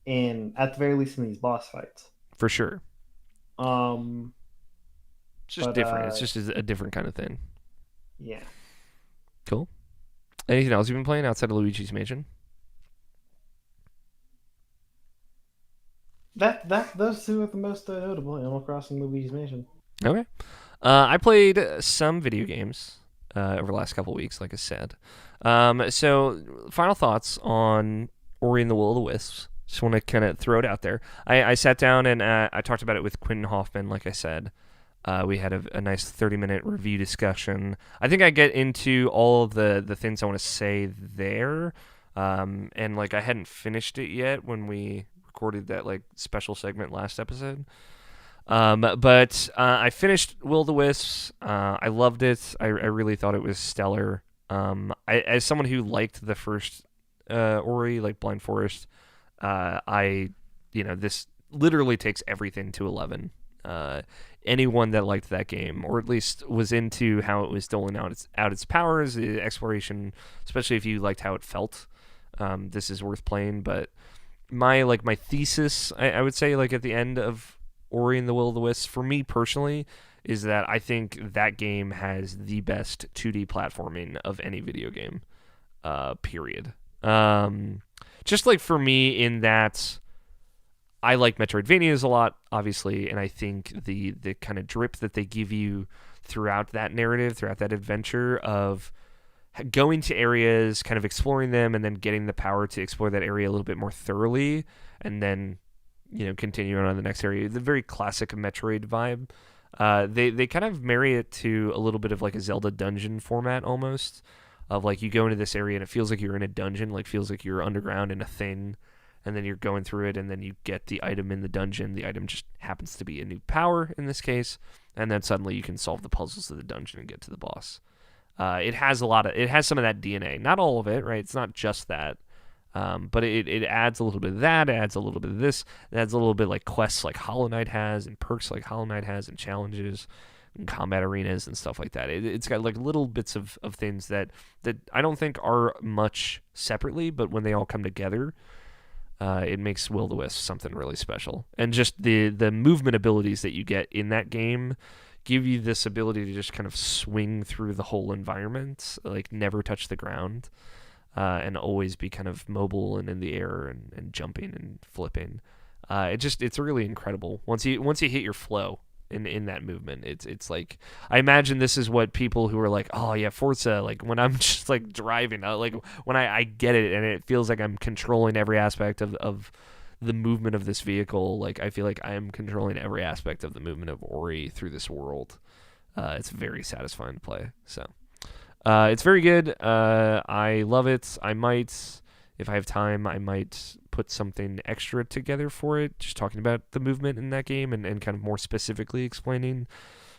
And at the very least in these boss fights. For sure. It's just different. It's just a different kind of thing. Yeah. Cool. Anything else you've been playing outside of Luigi's Mansion? Those two are the most notable. Animal Crossing, Luigi's Mansion. Okay. I played some video games over the last couple of weeks, like I said. So, final thoughts on Ori and the Will of the Wisps. Just want to kind of throw it out there. I sat down and I talked about it with Quinn Hoffman, like I said. We had a nice 30-minute review discussion. I think I get into all of the things I want to say there. And like I hadn't finished it yet when we recorded that like special segment last episode. But I finished Will of the Wisps. I loved it. I really thought it was stellar. As someone who liked the first Ori, like Blind Forest, this literally takes everything to 11. Anyone that liked that game, or at least was into how it was doling out its powers, the exploration, especially if you liked how it felt, this is worth playing. But my thesis, I would say, like at the end of Ori and the Will of the Wisps, for me personally, is that I think that game has the best 2D platforming of any video game, period. Just like for me, in that I like Metroidvanias a lot, obviously, and I think the kind of drip that they give you throughout that narrative, throughout that adventure of going to areas, kind of exploring them, and then getting the power to explore that area a little bit more thoroughly, and then continuing on the next area. The very classic Metroid vibe. They kind of marry it to a little bit of like a Zelda dungeon format almost, of like you go into this area and it feels like you're in a dungeon, like feels like you're underground in a thing, and then you're going through it, and then you get the item in the dungeon. The item just happens to be a new power in this case, and then suddenly you can solve the puzzles of the dungeon and get to the boss. It has some of that DNA, not all of it, right? It's not just that, but it adds a little bit of that. It adds a little bit of this. It adds a little bit like quests like Hollow Knight has, and perks like Hollow Knight has, and challenges, and combat arenas and stuff like that. It's got like little bits of things that I don't think are much separately, but when they all come together, it makes Will-O-The-Wisp something really special. And just the movement abilities that you get in that game give you this ability to just kind of swing through the whole environment, like never touch the ground, and always be kind of mobile and in the air and jumping and flipping. It's really incredible once you hit your flow in that movement. It's like, I imagine this is what people who are like, oh yeah, Forza, like when I'm just like driving, like when I get it and it feels like I'm controlling every aspect of the movement of this vehicle. Like I feel like I am controlling every aspect of the movement of Ori through this world. It's very satisfying to play. So it's very good. I love it. I might, if I have time, I might put something extra together for it, just talking about the movement in that game and kind of more specifically explaining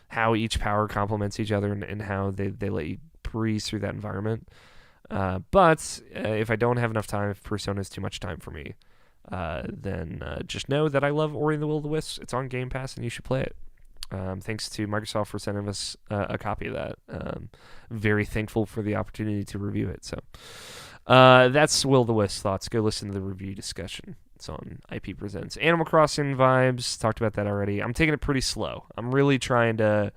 how each power complements each other and how they let you breeze through that environment. But if I don't have enough time, if Persona is too much time for me, then just know that I love Ori and the Will-O-The-Wisps. It's on Game Pass and you should play it. Thanks to Microsoft for sending us a copy of that. Very thankful for the opportunity to review it. So that's Will-O-The-Wisp thoughts. Go listen to the review discussion. It's on IP Presents. Animal Crossing vibes. Talked about that already. I'm taking it pretty slow. I'm really trying to...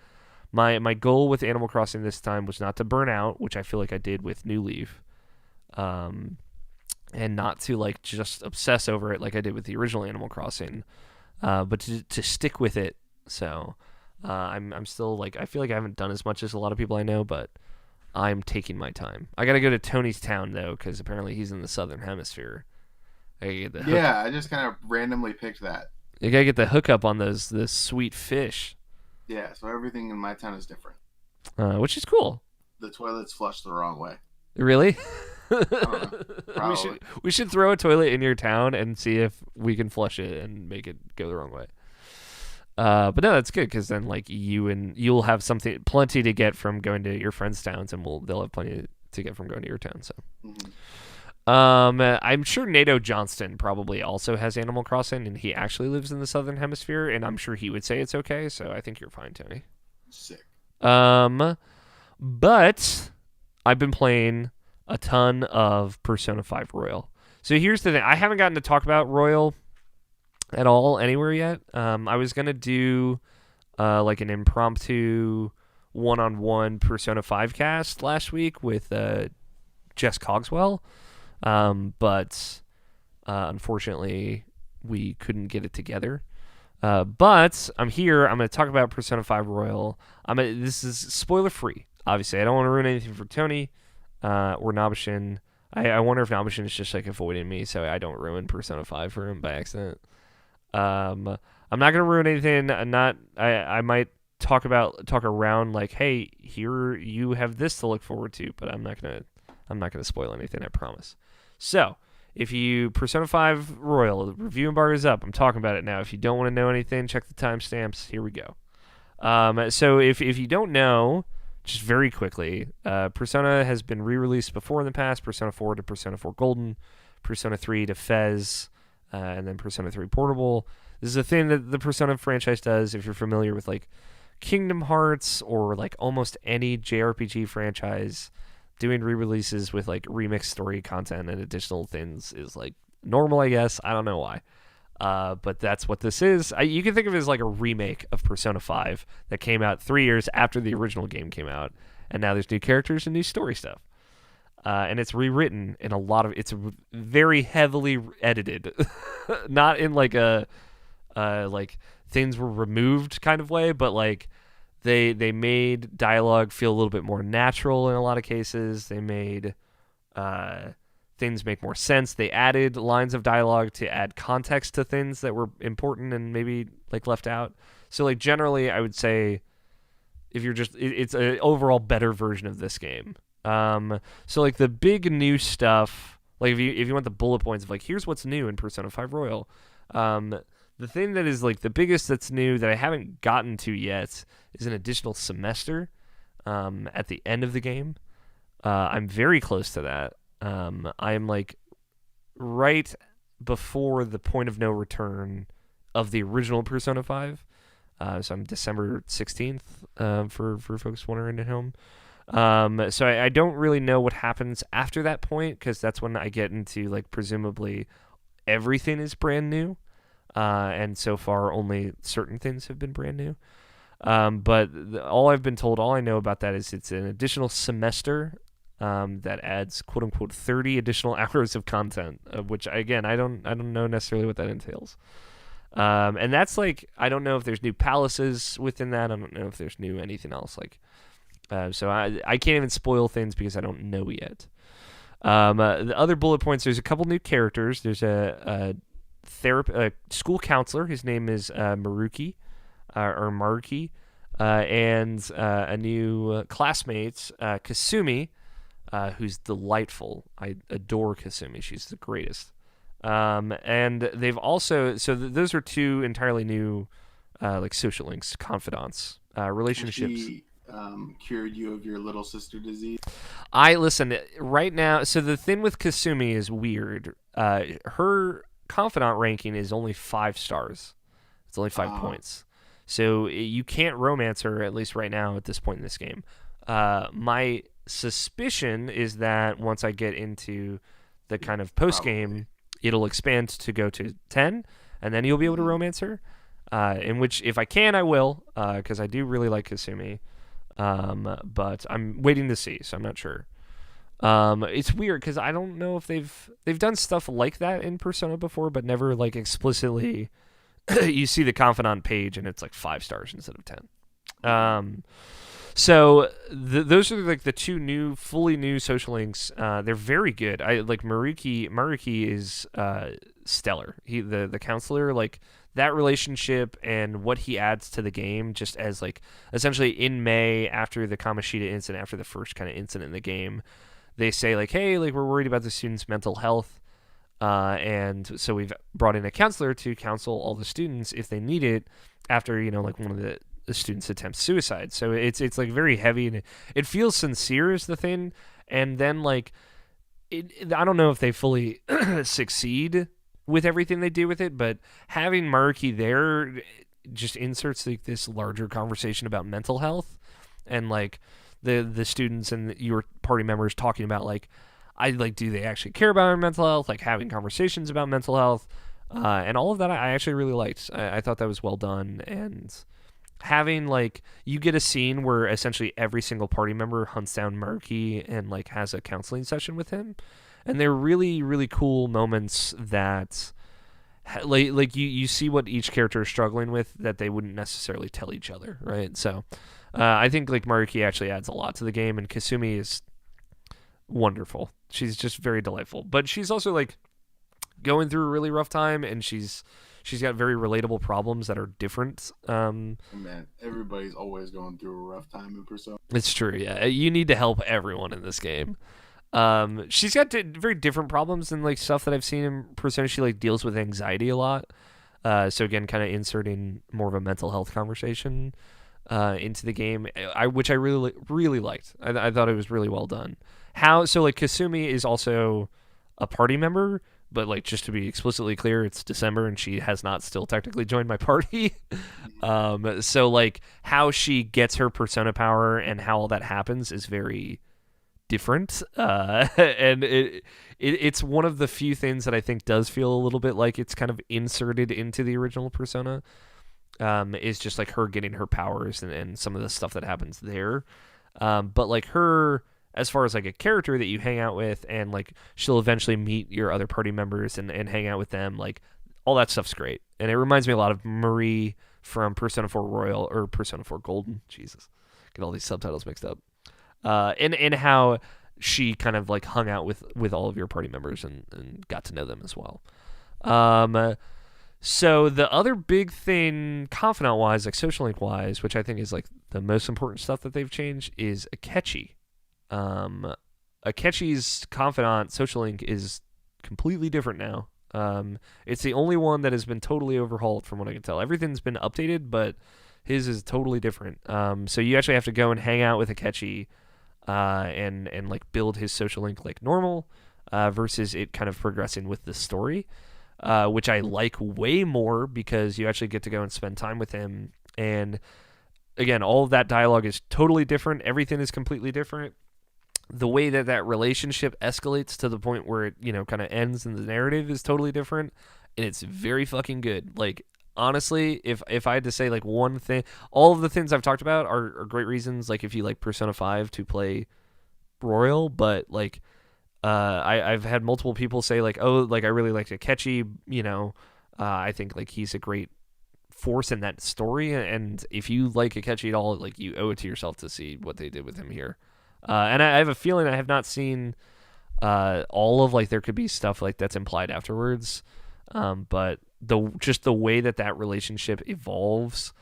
My goal with Animal Crossing this time was not to burn out, which I feel like I did with New Leaf. And not to like just obsess over it like I did with the original Animal Crossing, but to stick with it. So I'm still like, I feel like I haven't done as much as a lot of people I know, but I'm taking my time. I gotta go to Tony's town though, because apparently he's in the southern hemisphere. I just kind of randomly picked that. You gotta get the hookup on those sweet fish. Yeah, so everything in my town is different. Which is cool. The toilet's flushed the wrong way. Really? Probably. We should throw a toilet in your town and see if we can flush it and make it go the wrong way. But no, that's good because then like you'll have plenty to get from going to your friends' towns, and they'll have plenty to get from going to your town. So, I'm sure Nato Johnston probably also has Animal Crossing, and he actually lives in the southern hemisphere, and I'm sure he would say it's okay. So I think you're fine, Tony. Sick. But I've been playing a ton of Persona 5 Royal. So here's the thing. I haven't gotten to talk about Royal at all anywhere yet. I was going to do like an impromptu one-on-one Persona 5 cast last week with Jess Cogswell. But unfortunately, we couldn't get it together. But I'm here. I'm going to talk about Persona 5 Royal. This is spoiler-free. Obviously, I don't want to ruin anything for Tony or Nabashin. I wonder if Nabashin is just like avoiding me so I don't ruin Persona 5 for him by accident. I'm not gonna ruin anything. I might talk around like, hey, here you have this to look forward to, but I'm not gonna spoil anything, I promise. So if you Persona 5 Royal, the review embargo is up. I'm talking about it now. If you don't want to know anything, check the timestamps. Here we go. So if you don't know, just very quickly, Persona has been re-released before in the past. Persona 4 to Persona 4 Golden, Persona 3 to Fez, and then Persona 3 Portable. This is a thing that the Persona franchise does. If you're familiar with like Kingdom Hearts or like almost any JRPG franchise, doing re-releases with like remixed story content and additional things is like normal, I guess. I don't know why. But that's what this is. You can think of it as like a remake of Persona 5 that came out 3 years after the original game came out, and now there's new characters and new story stuff. and it's rewritten in a lot of. It's very heavily edited, not in like a like things were removed kind of way, but like they made dialogue feel a little bit more natural in a lot of cases. They made things make more sense. They added lines of dialogue to add context to things that were important and maybe like left out. So like generally, I would say if you're just it's an overall better version of this game. So like the big new stuff, like if you want the bullet points of like here's what's new in Persona 5 Royal, the thing that is like the biggest that's new that I haven't gotten to yet is an additional semester at the end of the game. I'm very close to that. I am like right before the point of no return of the original Persona 5. So I'm December 16th for folks wondering at home. So I don't really know what happens after that point because that's when I get into like presumably everything is brand new. And so far only certain things have been brand new. But all I've been told, all I know about that is it's an additional semester that adds quote unquote 30 additional hours of content, which again I don't know necessarily what that entails. And that's like I don't know if there's new palaces within that. I don't know if there's new anything else like. So I can't even spoil things because I don't know yet. The other bullet points, there's a couple new characters. There's a school counselor. His name is Maruki, and a new classmate, Kasumi, who's delightful. I adore Kasumi. She's the greatest. And they've also those are two entirely new like social links, confidants, relationships. She cured you of your little sister disease. I listen right now. So the thing with Kasumi is weird. Her confidant ranking is only 5 stars. It's only 5 points. So you can't romance her, at least right now at this point in this game. My suspicion is that once I get into the kind of post-game, it'll expand to go to 10, and then you'll be able to romance her. In which, if I can, I will, because I do really like Kasumi. But I'm waiting to see, so I'm not sure. It's weird because I don't know if they've done stuff like that in Persona before, but never like explicitly. You see the confidant page and it's like 5 stars instead of 10. So those are like the two fully new social links. They're very good. I like Maruki is stellar. The counselor, like that relationship and what he adds to the game, just as like essentially in May after the Kamoshida incident, after the first kind of incident in the game, they say like, hey, like we're worried about the students' mental health. And so we've brought in a counselor to counsel all the students if they need it after, like one of the students attempts suicide. So it's like very heavy and it feels sincere is the thing. And then like, I don't know if they fully succeed with everything they do with it, but having Maruki there just inserts like this larger conversation about mental health and like the students and your party members talking about like, do they actually care about our mental health? Like having conversations about mental health, and all of that I actually really liked. I thought that was well done, and having like you get a scene where essentially every single party member hunts down Maruki and like has a counseling session with him, and they're really really cool moments that like you see what each character is struggling with that they wouldn't necessarily tell each other, right? So I think like Maruki actually adds a lot to the game, and Kasumi is wonderful. She's just very delightful, but she's also like going through a really rough time, and she's got very relatable problems that are different. Man, everybody's always going through a rough time in Persona. It's true, yeah. You need to help everyone in this game. She's got very different problems than like stuff that I've seen in Persona. She like deals with anxiety a lot. So again, kind of inserting more of a mental health conversation into the game, which I really really liked. I thought it was really well done. So like Kasumi is also a party member, but like just to be explicitly clear, it's December and she has not still technically joined my party. So like how she gets her persona power and how all that happens is very different. And it's one of the few things that I think does feel a little bit like it's kind of inserted into the original Persona. Is just like her getting her powers and some of the stuff that happens there. But like her as far as like a character that you hang out with, and like she'll eventually meet your other party members and hang out with them, like all that stuff's great. And it reminds me a lot of Marie from Persona 4 Royal or Persona 4 Golden. Jesus, get all these subtitles mixed up. And how she kind of like hung out with all of your party members and got to know them as well. So the other big thing, confidant wise, like social link wise, which I think is like the most important stuff that they've changed, is Akechi. Akechi's confidant social link is completely different now. It's the only one that has been totally overhauled from what I can tell. Everything's been updated, but his is totally different. So you actually have to go and hang out with Akechi, and like build his social link like normal, versus it kind of progressing with the story, which I like way more because you actually get to go and spend time with him. And again, all of that dialogue is totally different. Everything is completely different. The way that relationship escalates to the point where it, kind of ends in the narrative is totally different, and it's very fucking good. Like, honestly, if I had to say like one thing, all of the things I've talked about are great reasons. Like if you like Persona 5 to play Royal, but like I've had multiple people say like, oh, like I really like Akechi. I think like he's a great force in that story, and if you like Akechi at all, like you owe it to yourself to see what they did with him here. And I have a feeling I have not seen all of like there could be stuff like that's implied afterwards, but the way that relationship evolves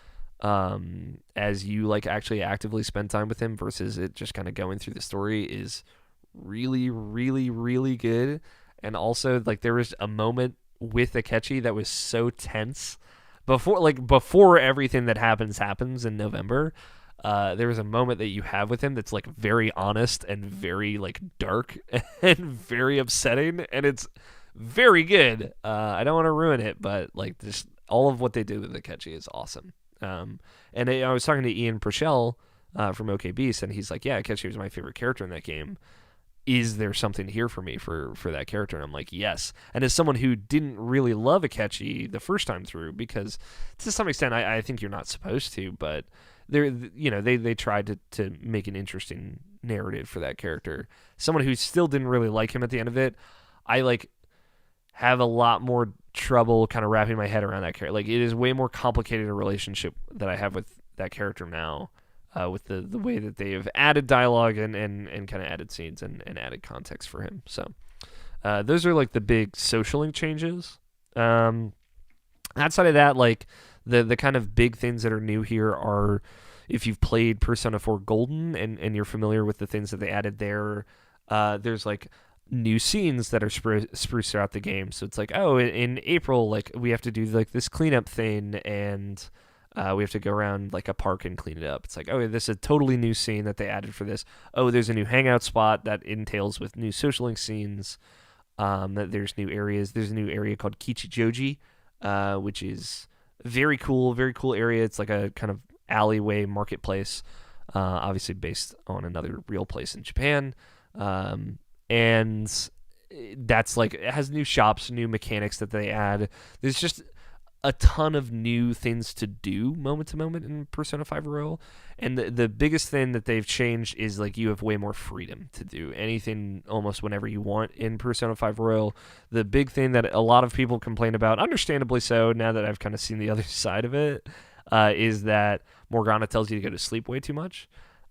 as you like actually actively spend time with him versus it just kind of going through the story is really, really, really good. And also like there was a moment with Akechi that was so tense before everything that happens in November. There was a moment that you have with him that's like very honest and very like dark and very upsetting, and it's very good. I don't want to ruin it, but like just all of what they did with Akechi is awesome. And I was talking to Ian Purcell from OK Beast, and he's like, yeah, Akechi was my favorite character in that game. Is there something here for me for that character? And I'm like, yes. And as someone who didn't really love Akechi the first time through, because to some extent I think you're not supposed to, but they tried to make an interesting narrative for that character. Someone who still didn't really like him at the end of it, I like have a lot more trouble kind of wrapping my head around that character. Like it is way more complicated a relationship that I have with that character now, with the way that they have added dialogue and kind of added scenes and added context for him. So those are like the big social link changes. Outside of that, like the kind of big things that are new here are, if you've played Persona 4 Golden and you're familiar with the things that they added there, there's like new scenes that are spruced throughout the game. So it's like, oh, in April, like we have to do like this cleanup thing, and we have to go around like a park and clean it up. It's like, oh, this is a totally new scene that they added for this. Oh, there's a new hangout spot that entails with new social link scenes. There's new areas. There's a new area called Kichijoji, which is very cool area. It's like a kind of alleyway marketplace, obviously based on another real place in Japan. And that's like, it has new shops, new mechanics that they add. There's just a ton of new things to do moment to moment in Persona 5 Royal. And the biggest thing that they've changed is like you have way more freedom to do anything almost whenever you want in Persona 5 Royal. The big thing that a lot of people complain about, understandably so, now that I've kind of seen the other side of it, is that Morgana tells you to go to sleep way too much.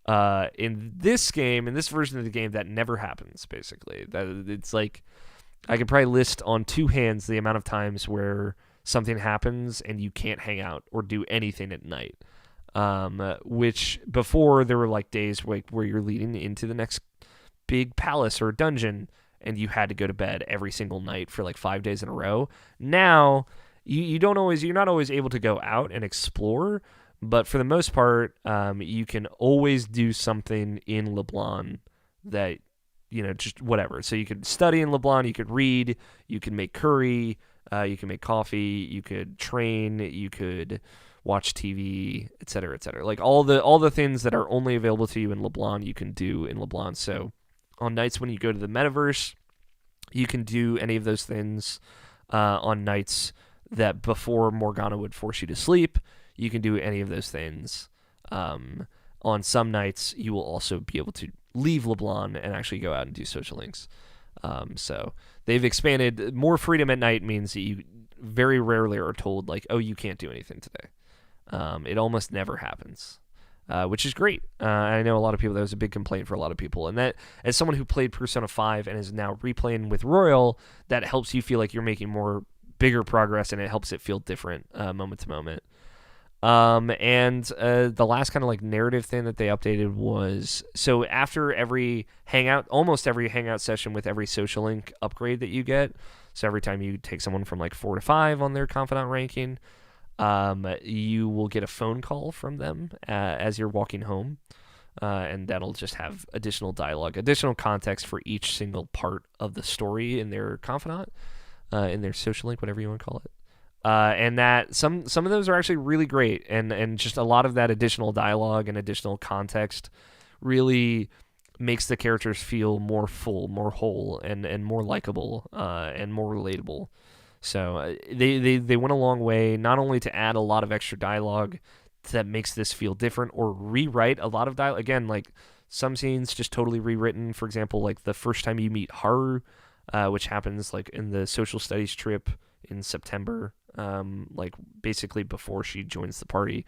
In this game, in this version of the game, that never happens, basically. It's like, I could probably list on two hands the amount of times where something happens and you can't hang out or do anything at night. Which before there were like days where you're leading into the next big palace or dungeon and you had to go to bed every single night for like 5 days in a row. Now you're not always able to go out and explore, but for the most part, you can always do something in LeBlanc that, just whatever. So you could study in LeBlanc, you could read, you could make curry, you can make coffee, you could train, you could watch TV, etc., etc. Like all the things that are only available to you in LeBlanc, you can do in LeBlanc. So on nights when you go to the metaverse, you can do any of those things. On nights that before Morgana would force you to sleep, you can do any of those things. On on some nights you will also be able to leave LeBlanc and actually go out and do social links. So they've expanded. More freedom at night means that you very rarely are told, like, oh, you can't do anything today. It almost never happens, which is great. I know a lot of people, that was a big complaint for a lot of people. And that, as someone who played Persona 5 and is now replaying with Royal, that helps you feel like you're making bigger progress, and it helps it feel different moment to moment. And the last kind of like narrative thing that they updated was, so after almost every hangout session with every social link upgrade that you get, so every time you take someone from like 4 to 5 on their confidant ranking, you will get a phone call from them as you're walking home, and that'll just have additional dialogue, additional context for each single part of the story in their confidant, in their social link, whatever you want to call it. And that some of those are actually really great, and just a lot of that additional dialogue and additional context really makes the characters feel more full, more whole, and more likable, and more relatable. So they went a long way, not only to add a lot of extra dialogue that makes this feel different, or rewrite a lot of dialogue. Again, like some scenes just totally rewritten. For example, like the first time you meet Haru, which happens like in the social studies trip in September, like basically before she joins the party.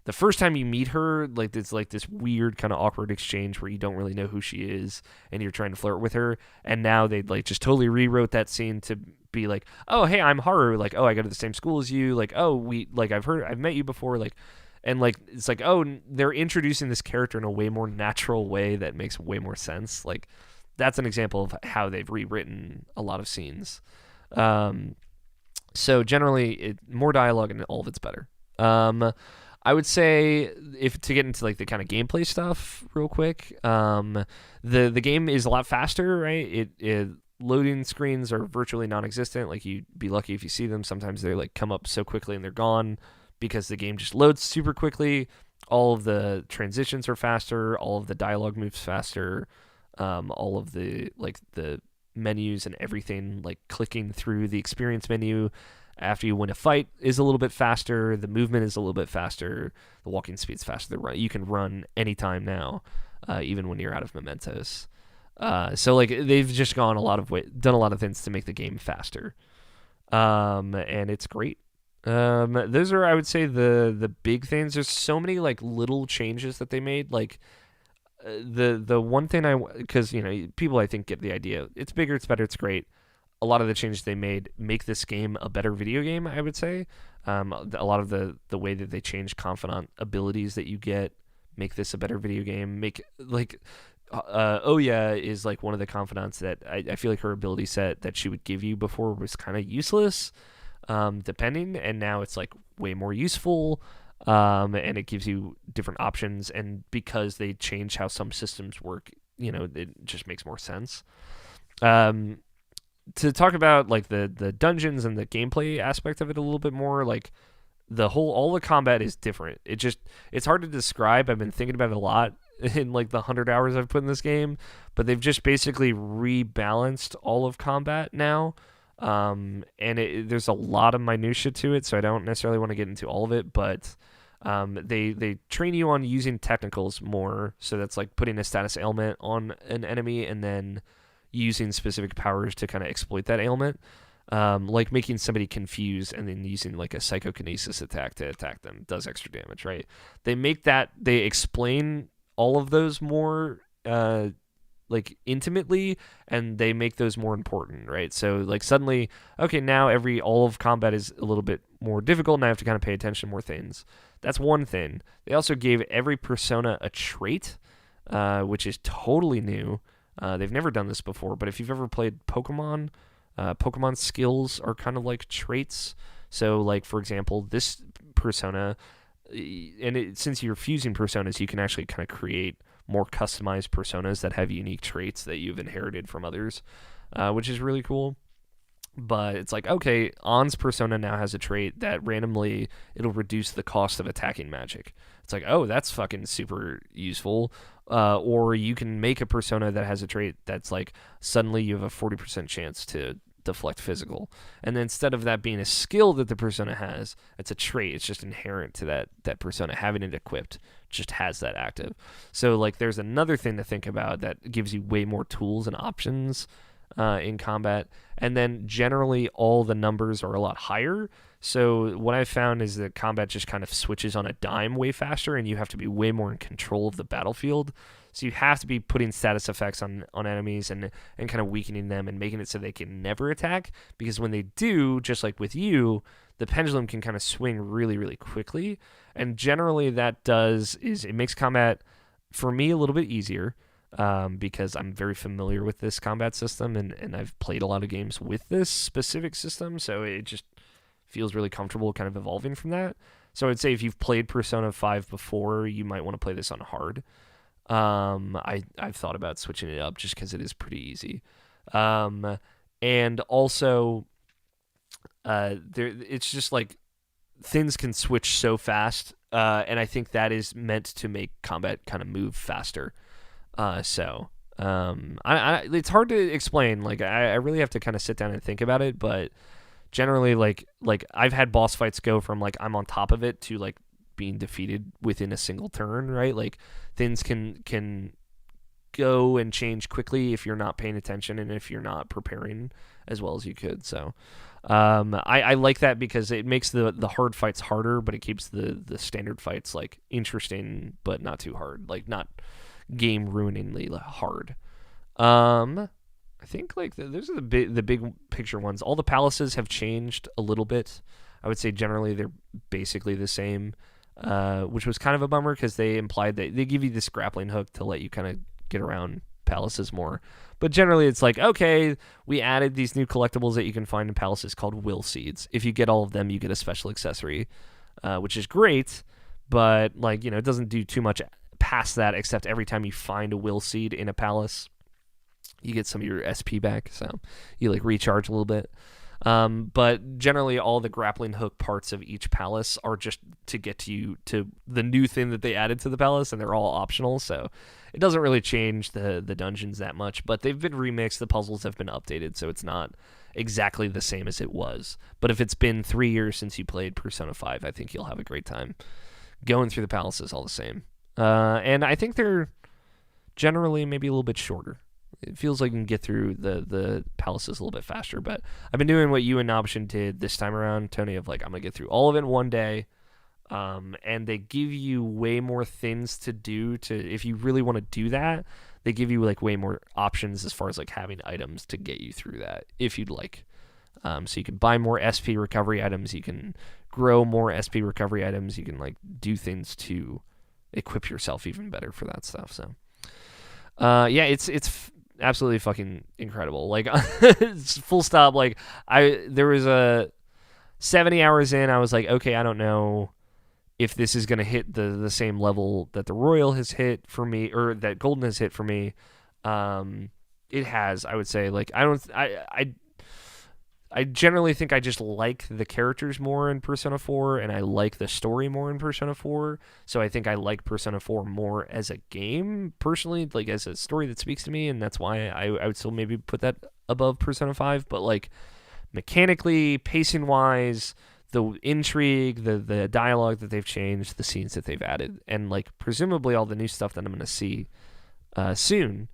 The first time you meet her, like it's like this weird kind of awkward exchange where you don't really know who she is and you're trying to flirt with her. And now they like just totally rewrote that scene to be like, oh, hey, I'm Haru. Like, oh, I go to the same school as you. Like, oh, I've met you before. Like, and like, it's like, oh, they're introducing this character in a way more natural way that makes way more sense. Like, that's an example of how they've rewritten a lot of scenes. So generally, more dialogue and all of it's better. I would say, if to get into like the kind of gameplay stuff real quick, the game is a lot faster, right? Loading screens are virtually non-existent. Like, you'd be lucky if you see them. Sometimes they like come up so quickly and they're gone because the game just loads super quickly. All of the transitions are faster. All of the dialogue moves faster. All of the menus and everything, like clicking through the experience menu after you win a fight, is a little bit faster. The movement is a little bit faster. The walking speed's faster. You can run anytime now, even when you're out of mementos. So like they've just done a lot of things to make the game faster, and it's great. Those are, I would say, the big things. There's so many like little changes that they made, like. The one thing because people I think get the idea. It's bigger, it's better, it's great. A lot of the changes they made make this game a better video game, I would say. A lot of the way that they change confidant abilities that you get make this a better video game. Make like Oya is like one of the confidants that I feel like her ability set that she would give you before was kind of useless, depending, and now it's like way more useful. And it gives you different options, and because they change how some systems work, it just makes more sense. To talk about like the dungeons and the gameplay aspect of it a little bit more, like all the combat is different. It's hard to describe. I've been thinking about it a lot in like the 100 hours I've put in this game, but they've just basically rebalanced all of combat now. And there's a lot of minutia to it, so I don't necessarily want to get into all of it, but they train you on using technicals more, so that's like putting a status ailment on an enemy and then using specific powers to kind of exploit that ailment, like making somebody confused and then using like a psychokinesis attack to attack them does extra damage, right? They explain all of those more like intimately, and they make those more important, right? So like suddenly, okay, now all of combat is a little bit more difficult, and I have to kind of pay attention to more things. That's one thing. They also gave every persona a trait, which is totally new. They've never done this before, but if you've ever played Pokemon, Pokemon skills are kind of like traits. So like, for example, this persona, since you're fusing personas, you can actually kind of create more customized personas that have unique traits that you've inherited from others, which is really cool. But it's like, okay, Ann's persona now has a trait that randomly it'll reduce the cost of attacking magic. It's like, oh, that's fucking super useful. Or you can make a persona that has a trait that's like suddenly you have a 40% chance to deflect physical. And then instead of that being a skill that the persona has, it's a trait. It's just inherent to that persona. Having it equipped just has that active. So like there's another thing to think about that gives you way more tools and options in combat. And then generally all the numbers are a lot higher. So what I found is that combat just kind of switches on a dime way faster, and you have to be way more in control of the battlefield. So you have to be putting status effects on enemies and kind of weakening them and making it so they can never attack. Because when they do, just like with you, the pendulum can kind of swing really, really quickly. And generally that does is it makes combat, for me, a little bit easier. Because I'm very familiar with this combat system and I've played a lot of games with this specific system, so it just feels really comfortable kind of evolving from that. So I'd say if you've played Persona 5 before, you might want to play this on hard. I've thought about switching it up just because it is pretty easy. And also, it's just like things can switch so fast, and I think that is meant to make combat kind of move faster. It's hard to explain. Like I really have to kind of sit down and think about it, but generally like I've had boss fights go from like I'm on top of it to like being defeated within a single turn, right? Like things can go and change quickly if you're not paying attention and if you're not preparing as well as you could. So I like that because it makes the hard fights harder, but it keeps the standard fights like interesting but not too hard, like not game ruiningly hard. I think like those are the big picture ones. All the palaces have changed a little bit. I would say generally they're basically the same, which was kind of a bummer because they implied that they give you this grappling hook to let you kind of get around palaces more. But generally it's like, okay, we added these new collectibles that you can find in palaces called will seeds. If you get all of them, you get a special accessory, which is great, but like, you know, it doesn't do too much past that, except every time you find a will seed in a palace, you get some of your SP back, so you like recharge a little bit. But generally all the grappling hook parts of each palace are just to get you to the new thing that they added to the palace, and they're all optional, so it doesn't really change the dungeons that much, but they've been remixed, the puzzles have been updated, so it's not exactly the same as it was. But if it's been 3 years since you played Persona 5, I think you'll have a great time going through the palaces all the same. And I think they're generally maybe a little bit shorter. It feels like you can get through the palaces a little bit faster. But I've been doing what you and Nobshin did this time around, Tony, of like, I'm going to get through all of it in one day. And they give you way more things to do if you really want to do that, they give you like way more options as far as like having items to get you through that if you'd like. So you can buy more SP recovery items. You can grow more SP recovery items. You can like do things to equip yourself even better for that stuff. So, yeah, it's absolutely fucking incredible. Like, it's full stop. Like, there was a 70 hours in, I was like, okay, I don't know if this is going to hit the same level that the Royal has hit for me, or that Golden has hit for me. It has, I would say. Like, I generally think I just like the characters more in Persona 4, and I like the story more in Persona 4. So I think I like Persona 4 more as a game, personally, like as a story that speaks to me, and that's why I would still maybe put that above Persona 5. But like mechanically, pacing-wise, the intrigue, the dialogue that they've changed, the scenes that they've added, and like presumably all the new stuff that I'm going to see soon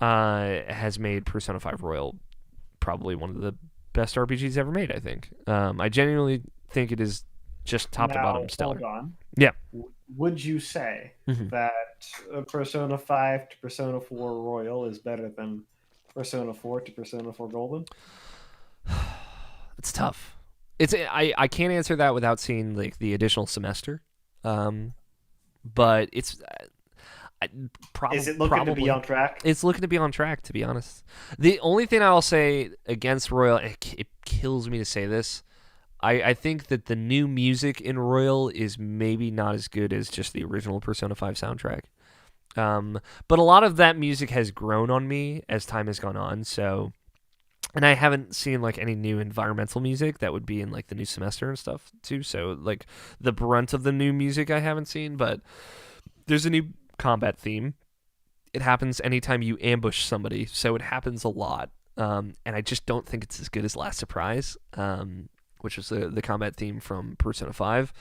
has made Persona 5 Royal probably one of the best RPGs ever made, I think. I genuinely think it is just top to bottom stellar. Hold on. Yeah. Would you say that Persona 5 to Persona 4 Royal is better than Persona 4 to Persona 4 Golden? It's tough. I can't answer that without seeing like the additional semester. But it's is it looking to be on track? It's looking to be on track, to be honest. The only thing I'll say against Royal, it kills me to say this, I think that the new music in Royal is maybe not as good as just the original Persona 5 soundtrack. But a lot of that music has grown on me as time has gone on, so... And I haven't seen like any new environmental music that would be in like the new semester and stuff too, so like the brunt of the new music I haven't seen, but there's a new combat theme. It happens anytime you ambush somebody, so it happens a lot. and I just don't think it's as good as Last Surprise, which was the combat theme from Persona 5.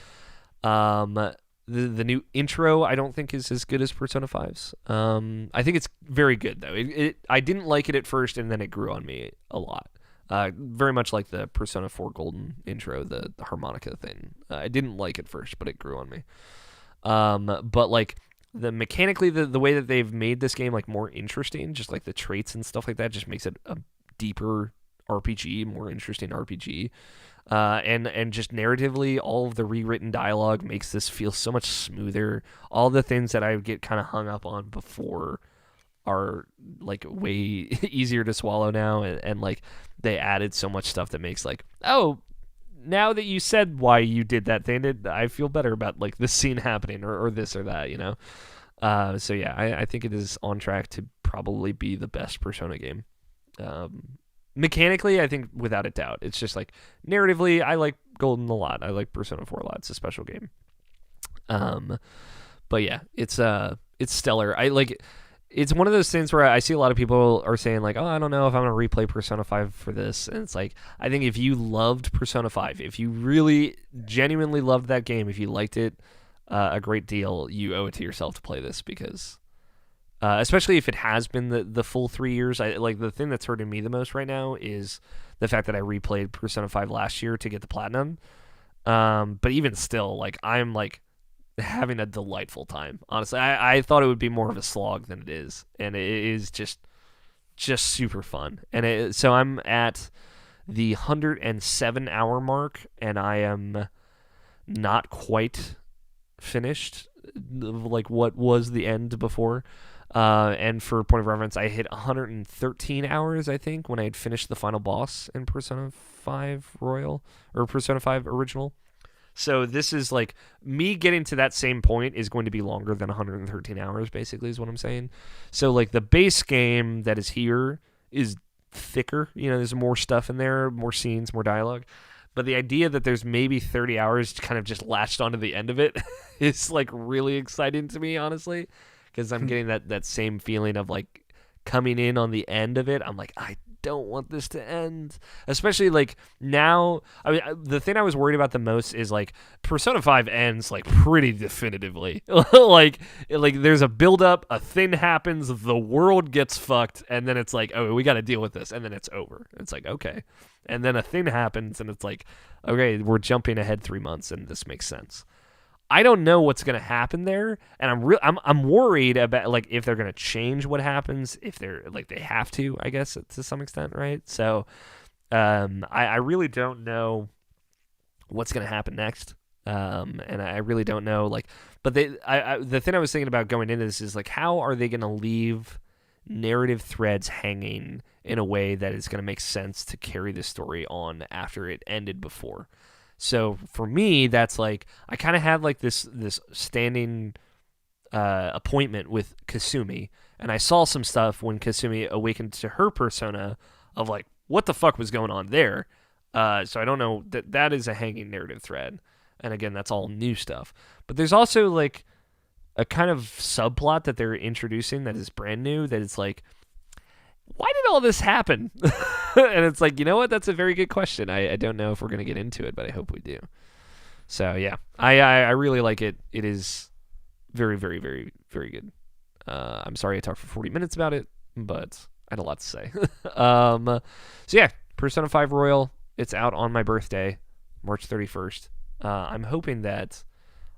The new intro I don't think is as good as Persona 5's. I think it's very good though. I didn't like it at first, and then it grew on me a lot. Very much like the Persona 4 Golden intro, the harmonica thing. I didn't like it first, but it grew on me. But like mechanically, the way that they've made this game like more interesting, just like the traits and stuff like that, just makes it a deeper RPG, more interesting RPG. And just narratively, all of the rewritten dialogue makes this feel so much smoother. All the things that I get kind of hung up on before are like way easier to swallow now, and like they added so much stuff that makes like, oh, now that you said why you did that thing, I feel better about like this scene happening or this or that, you know? So yeah, I think it is on track to probably be the best Persona game. Mechanically, I think without a doubt. It's just like narratively, I like Golden a lot. I like Persona 4 a lot. It's a special game. But yeah, it's stellar. It's one of those things where I see a lot of people are saying like, oh, I don't know if I'm going to replay Persona 5 for this. And it's like, I think if you loved Persona 5, if you really genuinely loved that game, if you liked it a great deal, you owe it to yourself to play this because, especially if it has been the full 3 years. Like the thing that's hurting me the most right now is the fact that I replayed Persona 5 last year to get the platinum. But even still, like I'm like having a delightful time. Honestly, I thought it would be more of a slog than it is, and it is just super fun. And so I'm at the 107-hour mark, and I am not quite finished, like what was the end before. And for point of reference, I hit 113 hours, I think, when I had finished the final boss in Persona 5 Royal or Persona 5 Original. So this is like me getting to that same point is going to be longer than 113 hours, basically, is what I'm saying. So like the base game that is here is thicker. You know, there's more stuff in there, more scenes, more dialogue. But the idea that there's maybe 30 hours kind of just latched onto the end of it is like really exciting to me, honestly, because I'm getting that same feeling of like coming in on the end of it. I'm like, I don't want this to end, especially like now. I mean, the thing I was worried about the most is like Persona 5 ends like pretty definitively. like there's a build up, a thing happens, the world gets fucked, and then it's like, oh, we got to deal with this, and then it's over. It's like, okay, and then a thing happens, and it's like, okay, we're jumping ahead 3 months, and this makes sense. I don't know what's going to happen there, and I'm worried about like if they're going to change what happens, if they're like they have to, I guess, to some extent, right? So I really don't know what's going to happen next, and I really don't know like. But the thing I was thinking about going into this is like, how are they going to leave narrative threads hanging in a way that is going to make sense to carry the story on after it ended before? So for me, that's like I kind of had like this standing appointment with Kasumi, and I saw some stuff when Kasumi awakened to her persona of like what the fuck was going on there. So I don't know that is a hanging narrative thread, and again, that's all new stuff. But there's also like a kind of subplot that they're introducing that is brand new. That it's like, why did all this happen? And it's like, you know what? That's a very good question. I don't know if we're going to get into it, but I hope we do. So, yeah. I really like it. It is very, very, very, very good. I'm sorry I talked for 40 minutes about it, but I had a lot to say. So, yeah. Persona 5 Royal. It's out on my birthday, March 31st. I'm hoping that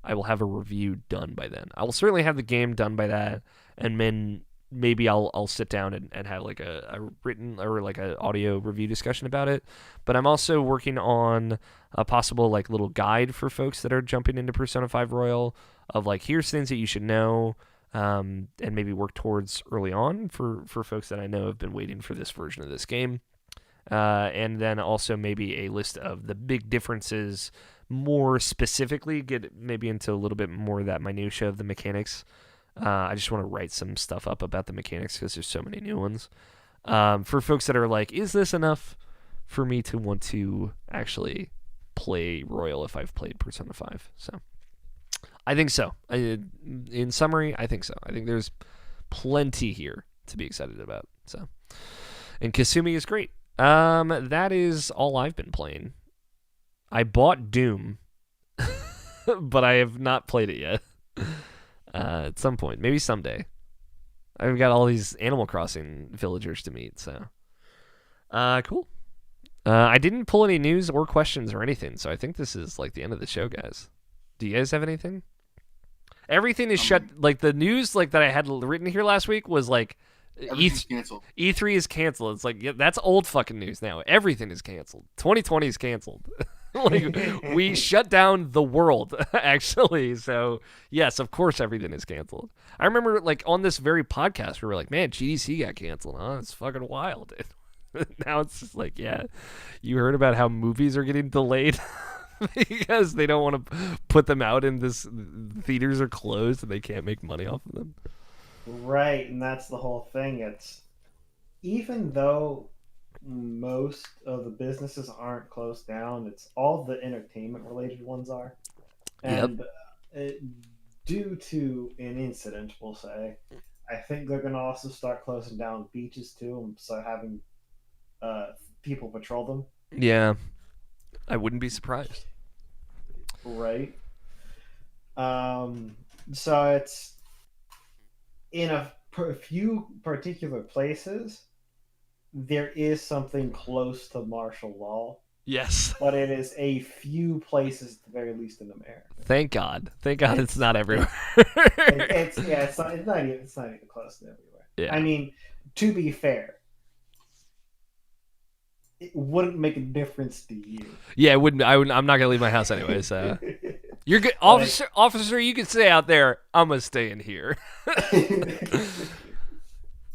I will have a review done by then. I will certainly have the game done by that, and then maybe I'll sit down and have like a written or like an audio review discussion about it. But I'm also working on a possible like little guide for folks that are jumping into Persona 5 Royal of like, here's things that you should know, and maybe work towards early on for folks that I know have been waiting for this version of this game. And then also maybe a list of the big differences, more specifically get maybe into a little bit more of that minutia of the mechanics. I just want to write some stuff up about the mechanics because there's so many new ones. For folks that are like, is this enough for me to want to actually play Royal if I've played Persona 5? So I think so. In summary, I think so. I think there's plenty here to be excited about. So And Kasumi is great. That is all I've been playing. I bought Doom, but I have not played it yet. At some point, maybe someday. I've got all these Animal Crossing villagers to meet, so. Cool. I didn't pull any news or questions or anything, so I think this is like the end of the show, guys. Do you guys have anything? Everything is shut. Like the news, like that I had written here last week was like, everything's canceled. E3 is canceled. It's like, yeah, that's old fucking news now. Everything is canceled. 2020 is canceled. Like we shut down the world, actually. So yes, of course everything is canceled. I remember like on this very podcast we were like, man, GDC got canceled. Huh? It's fucking wild. Now it's just like, yeah, you heard about how movies are getting delayed because they don't want to put them out in this. Theaters are closed and they can't make money off of them. Right, and that's the whole thing. It's even though most of the businesses aren't closed down, it's all the entertainment related ones are. And due to an incident, we'll say, I think they're going to also start closing down beaches too and start having people patrol them. Yeah, I wouldn't be surprised. Right. So it's in a few particular places there is something close to martial law. Yes. But it is a few places, at the very least, in America. Thank God. Thank God it's not everywhere. It's not even close to everywhere. Yeah. I mean, to be fair, it wouldn't make a difference to you. Yeah, it wouldn't. I'm not gonna leave my house anyway. So you're good, officer. Officer, you can stay out there. I'm gonna stay in here.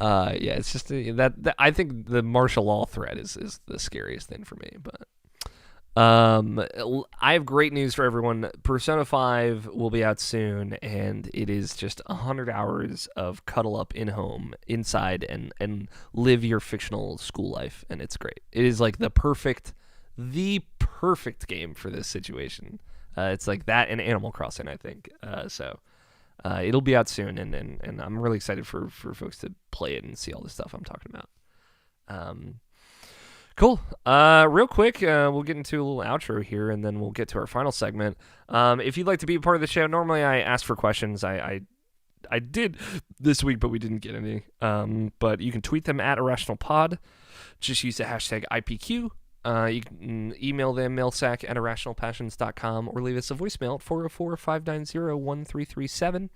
Yeah, it's just that I think the martial law threat is the scariest thing for me. But I have great news for everyone. Persona 5 will be out soon, and it is just 100 hours of cuddle up in home, inside, and live your fictional school life, and it's great. It is like the perfect game for this situation. It's like that and Animal Crossing, I think. So it'll be out soon, and I'm really excited for folks to play it and see all the stuff I'm talking about. Cool. Real quick, we'll get into a little outro here, and then we'll get to our final segment. If you'd like to be a part of the show, normally I ask for questions. I did this week, but we didn't get any. But you can tweet them at IrrationalPod. Just use the hashtag IPQ. You can email them, mailsack at irrationalpassions.com, or leave us a voicemail at 404-590-1337.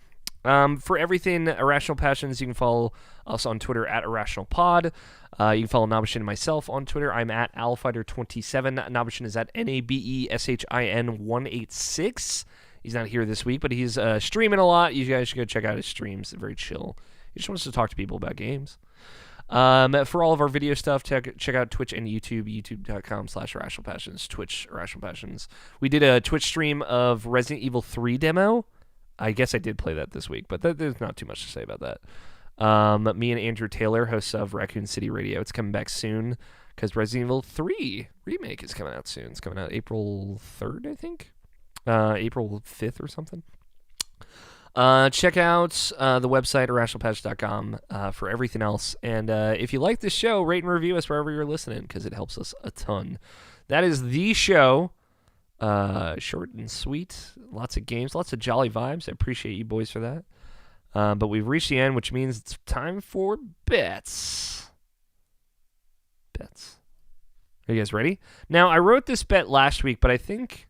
For everything Irrational Passions, you can follow us on Twitter at IrrationalPod. You can follow Nabishin and myself on Twitter. I'm at Alfighter27. Nabishin is at NABESHIN186. He's not here this week, but he's streaming a lot. You guys should go check out his streams. They're very chill. He just wants to talk to people about games. For all of our video stuff, check out Twitch and YouTube, youtube.com/IrrationalPassions, Twitch IrrationalPassions. We did a Twitch stream of Resident Evil 3 demo. I guess I did play that this week, but there's not too much to say about that. Me and Andrew Taylor, hosts of Raccoon City Radio. It's coming back soon because Resident Evil 3 Remake is coming out soon. It's coming out April 3rd, I think. April 5th or something. Check out the website, irrationalpassions.com, for everything else. And if you like this show, rate and review us wherever you're listening because it helps us a ton. That is the show. Short and sweet. Lots of games. Lots of jolly vibes. I appreciate you boys for that. But we've reached the end, which means it's time for bets. Are you guys ready? Now, I wrote this bet last week, but I think,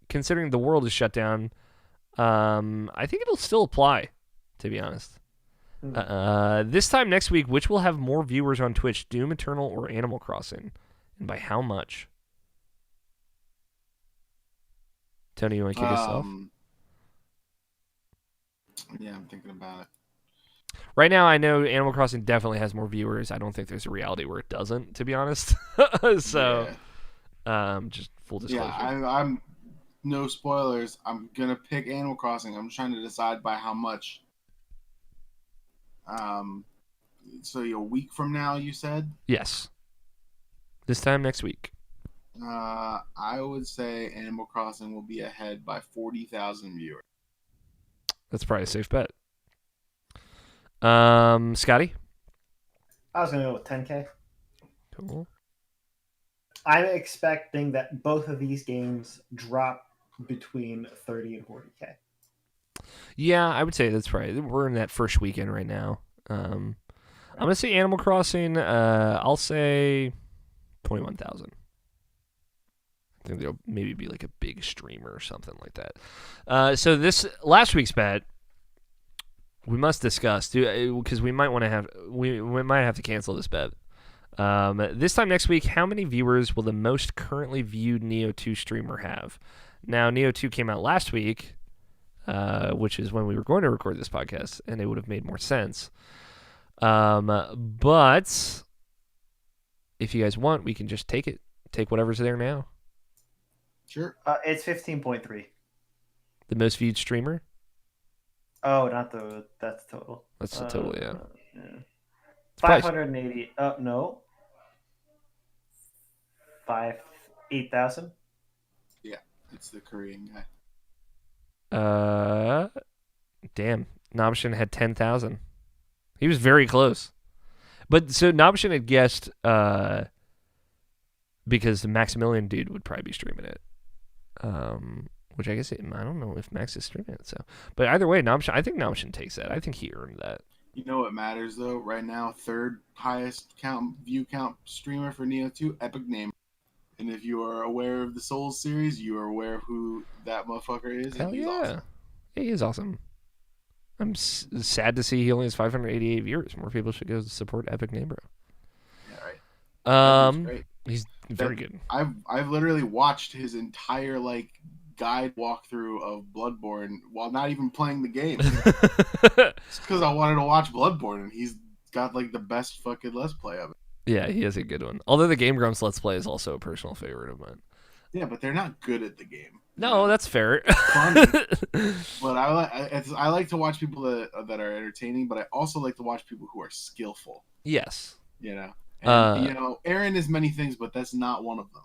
considering the world is shut down, I think it'll still apply, to be honest. This time next week, which will have more viewers on Twitch, Doom Eternal or Animal Crossing? And by how much? Tony, you want to kick us off? Yeah, I'm thinking about it. Right now, I know Animal Crossing definitely has more viewers. I don't think there's a reality where it doesn't, to be honest. So, just full disclosure. Yeah, I'm no spoilers. I'm gonna pick Animal Crossing. I'm trying to decide by how much. So a week from now, you said? Yes. This time next week. I would say Animal Crossing will be ahead by 40,000 viewers. That's probably a safe bet. Scotty? I was gonna go with 10K. Cool. I'm expecting that both of these games drop between 30 and 40K. Yeah, I would say that's right. We're in that first weekend right now. I'm gonna say Animal Crossing. I'll say 21,000. I think there'll maybe be like a big streamer or something like that. So this last week's bet, we must discuss because we might might have to cancel this bet. This time next week, how many viewers will the most currently viewed Neo 2 streamer have? Now, Neo 2 came out last week, which is when we were going to record this podcast, and it would have made more sense. But if you guys want, we can just take whatever's there now. Sure. It's 15.3. The most viewed streamer? Oh, that's total. That's the total, yeah. 580. No. 8,000. Yeah, it's the Korean guy. Damn. Nobshin had 10,000. He was very close. But so Nobshin had guessed because the Maximilian dude would probably be streaming it. Which I guess I don't know if Max is streaming it. So, but either way, I think Nobshin takes that. I think he earned that. You know what matters though? Right now, third highest view count streamer for Neo 2, Epic Name. And if you are aware of the Souls series, you are aware of who that motherfucker is. Hell and he's yeah. awesome. He is awesome. I'm sad to see he only has 588 viewers. More people should go support Epic Name, bro. Yeah, right. Great. He's very good. I've literally watched his entire guide walkthrough of Bloodborne while not even playing the game. It's because I wanted to watch Bloodborne, and he's got the best fucking Let's Play of it. Yeah, he has a good one. Although the Game Grumps Let's Play is also a personal favorite of mine. Yeah, but they're not good at the game. No, that's fair. Funny. But I like to watch people that are entertaining, but I also like to watch people who are skillful. Yes. And, Aaron is many things, but that's not one of them.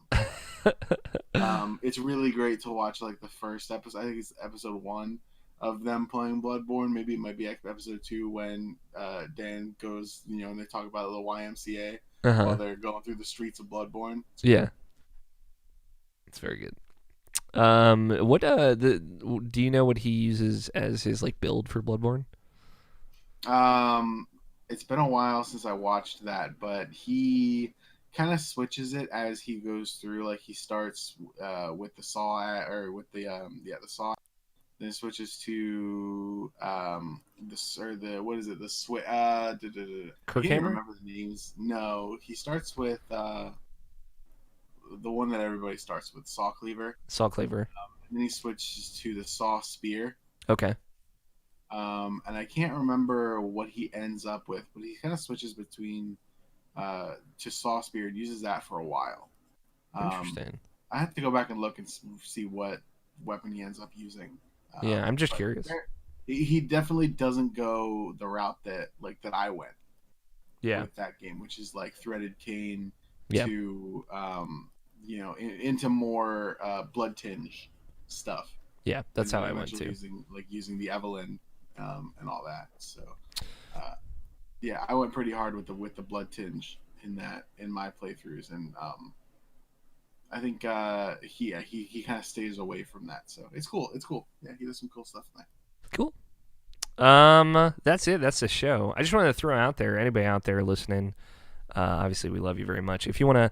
It's really great to watch the first episode. I think it's episode 1 of them playing Bloodborne. Maybe it might be episode 2 when Dan goes, and they talk about the YMCA while they're going through the streets of Bloodborne. Yeah, it's very good. Do you know what he uses as his build for Bloodborne? It's been a while since I watched that, but he kind of switches it as he goes through. He starts with the saw with the saw, then switches to the switch. I can't remember the names. No, he starts with the one that everybody starts with, saw cleaver. And then he switches to the saw spear. Okay. And I can't remember what he ends up with, but he kind of switches between to saw spear and uses that for a while. Interesting. I have to go back and look and see what weapon he ends up using. Yeah, I'm just curious. He definitely doesn't go the route that I went. Yeah. With that game, which is threaded cane yeah. to into more blood tinge stuff. Yeah, that's how I went too. Using the Evelyn and all that. So yeah, I went pretty hard with the blood tinge in my playthroughs, and I think he kind of stays away from that. So it's cool. Yeah, he does some cool stuff in that. Cool. That's it. That's the show. I just wanted to throw out there, anybody out there listening, obviously we love you very much. If you want to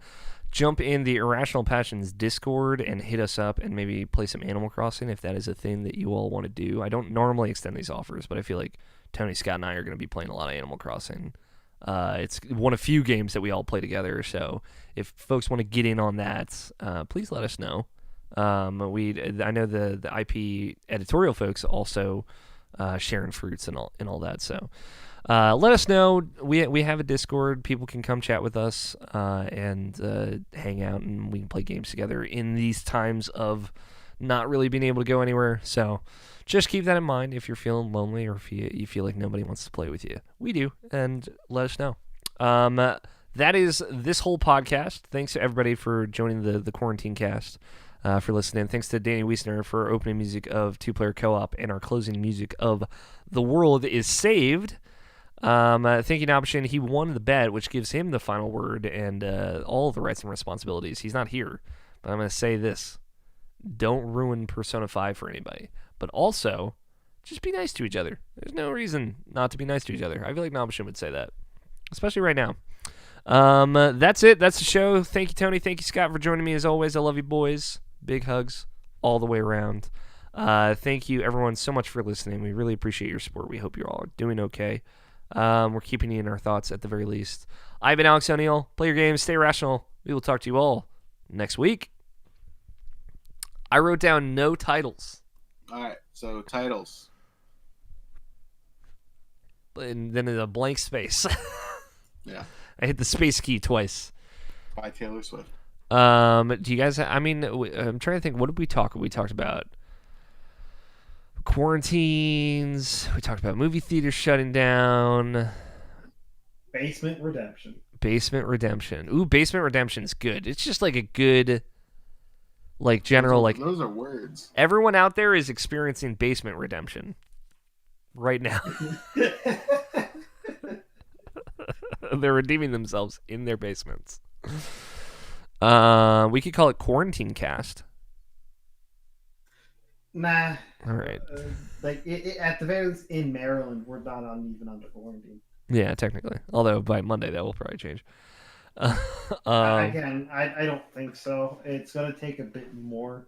jump in the Irrational Passions Discord and hit us up and maybe play some Animal Crossing, if that is a thing that you all want to do. I don't normally extend these offers, but I feel like Tony, Scott, and I are going to be playing a lot of Animal Crossing. It's one of few games that we all play together, so if folks want to get in on that, please let us know. I know the IP editorial folks also sharing fruits and all that, so let us know. We have a Discord. People can come chat with us and hang out, and we can play games together in these times of not really being able to go anywhere. So just keep that in mind if you're feeling lonely or if you feel like nobody wants to play with you. We do, and let us know. That is this whole podcast. Thanks to everybody for joining the QuarintineCast, for listening. Thanks to Danny Wiesner for opening music of Two Player Co-op and our closing music of The World is Saved. Thank you, Option. He won the bet, which gives him the final word and all the rights and responsibilities. He's not here, but I'm going to say this. Don't ruin Persona 5 for anybody. But also, just be nice to each other. There's no reason not to be nice to each other. I feel like Nobishin would say that, especially right now. That's it. That's the show. Thank you, Tony. Thank you, Scott, for joining me as always. I love you, boys. Big hugs all the way around. Thank you, everyone, so much for listening. We really appreciate your support. We hope you're all doing okay. We're keeping you in our thoughts at the very least. I've been Alex O'Neill. Play your games. Stay rational. We will talk to you all next week. I wrote down no titles. All right, so titles. And then in a blank space. Yeah. I hit the space key twice. By Taylor Swift. Do you guys? I mean, I'm trying to think. What did we talk? We talked about quarantines. We talked about movie theaters shutting down. Basement Redemption. Basement Redemption. Ooh, Basement Redemption's good. It's just like a good, like general, like those are words. Everyone out there is experiencing Basement Redemption right now. They're redeeming themselves in their basements. We could call it QuarintineCast. Nah. All right. At the very least, in Maryland, we're not even under quarantine. Yeah, technically. Although by Monday that will probably change. Again, I don't think so. It's going to take a bit more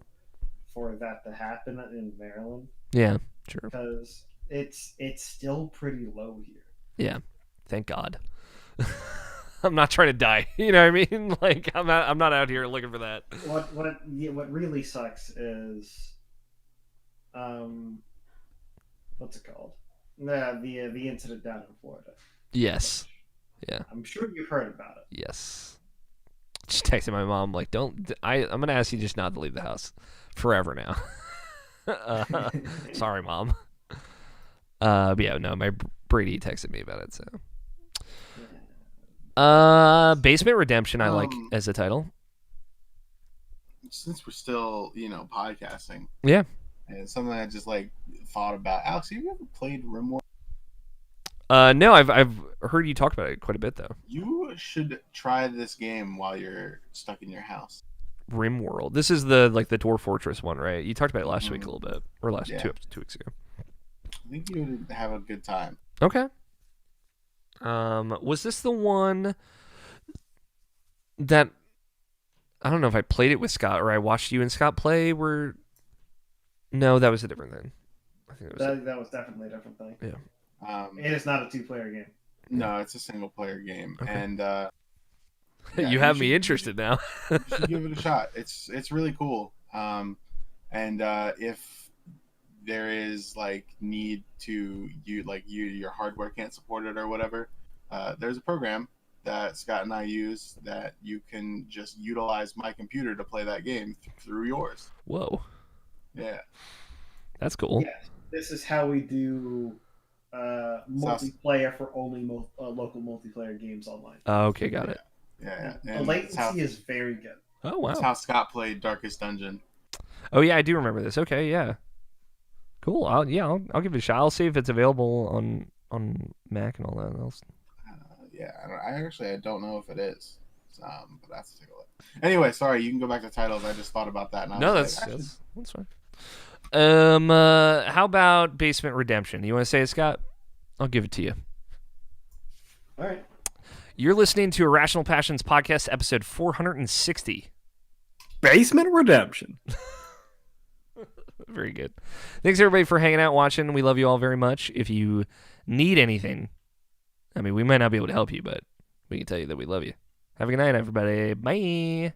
for that to happen in Maryland. Yeah, sure. Because it's still pretty low here. Yeah, thank God. I'm not trying to die. You know what I mean? Like I'm not out here looking for that. What really sucks is, what's it called? The incident down in Florida. Yes. Yeah. I'm sure you've heard about it. Yes. Just texting my mom like, I'm gonna ask you just not to leave the house forever now. Sorry, Mom. But yeah, no, my Brady texted me about it. So, Basement Redemption, I like as a title. Since we're still, podcasting. Yeah. And it's something I just thought about. Alex, have you ever played RimWorld? No, I've heard you talk about it quite a bit though. You should try this game while you're stuck in your house. RimWorld. This is the Dwarf Fortress one, right? You talked about it last week a little bit, or last 2 weeks ago. I think you would have a good time. Okay. Was this the one that I don't know if I played it with Scott or I watched you and Scott play? No, that was a different thing. I think that was definitely a different thing. Yeah. It is not a 2-player game. No, it's a single-player game, okay. And you have me interested now. You should give it a shot. It's really cool. And if there is need to your hardware can't support it or whatever, there's a program that Scott and I use that you can just utilize my computer to play that game through yours. Whoa. Yeah. That's cool. Yeah, this is how we do multiplayer for only local multiplayer games online. Okay, got it. Yeah. The latency is very good. Oh, wow. That's how Scott played Darkest Dungeon. Oh, yeah, I do remember this. Okay, yeah. Cool. I'll give it a shot. I'll see if it's available on Mac and all that else. I don't know if it is. But that's take a look. Anyway, sorry, you can go back to titles. I just thought about that. And that's fine. How about Basement Redemption? You want to say it, Scott? I'll give it to you. All right. You're listening to Irrational Passions Podcast, episode 460. Basement Redemption. Very good. Thanks, everybody, for hanging out, watching. We love you all very much. If you need anything, I mean, we might not be able to help you, but we can tell you that we love you. Have a good night, everybody. Bye.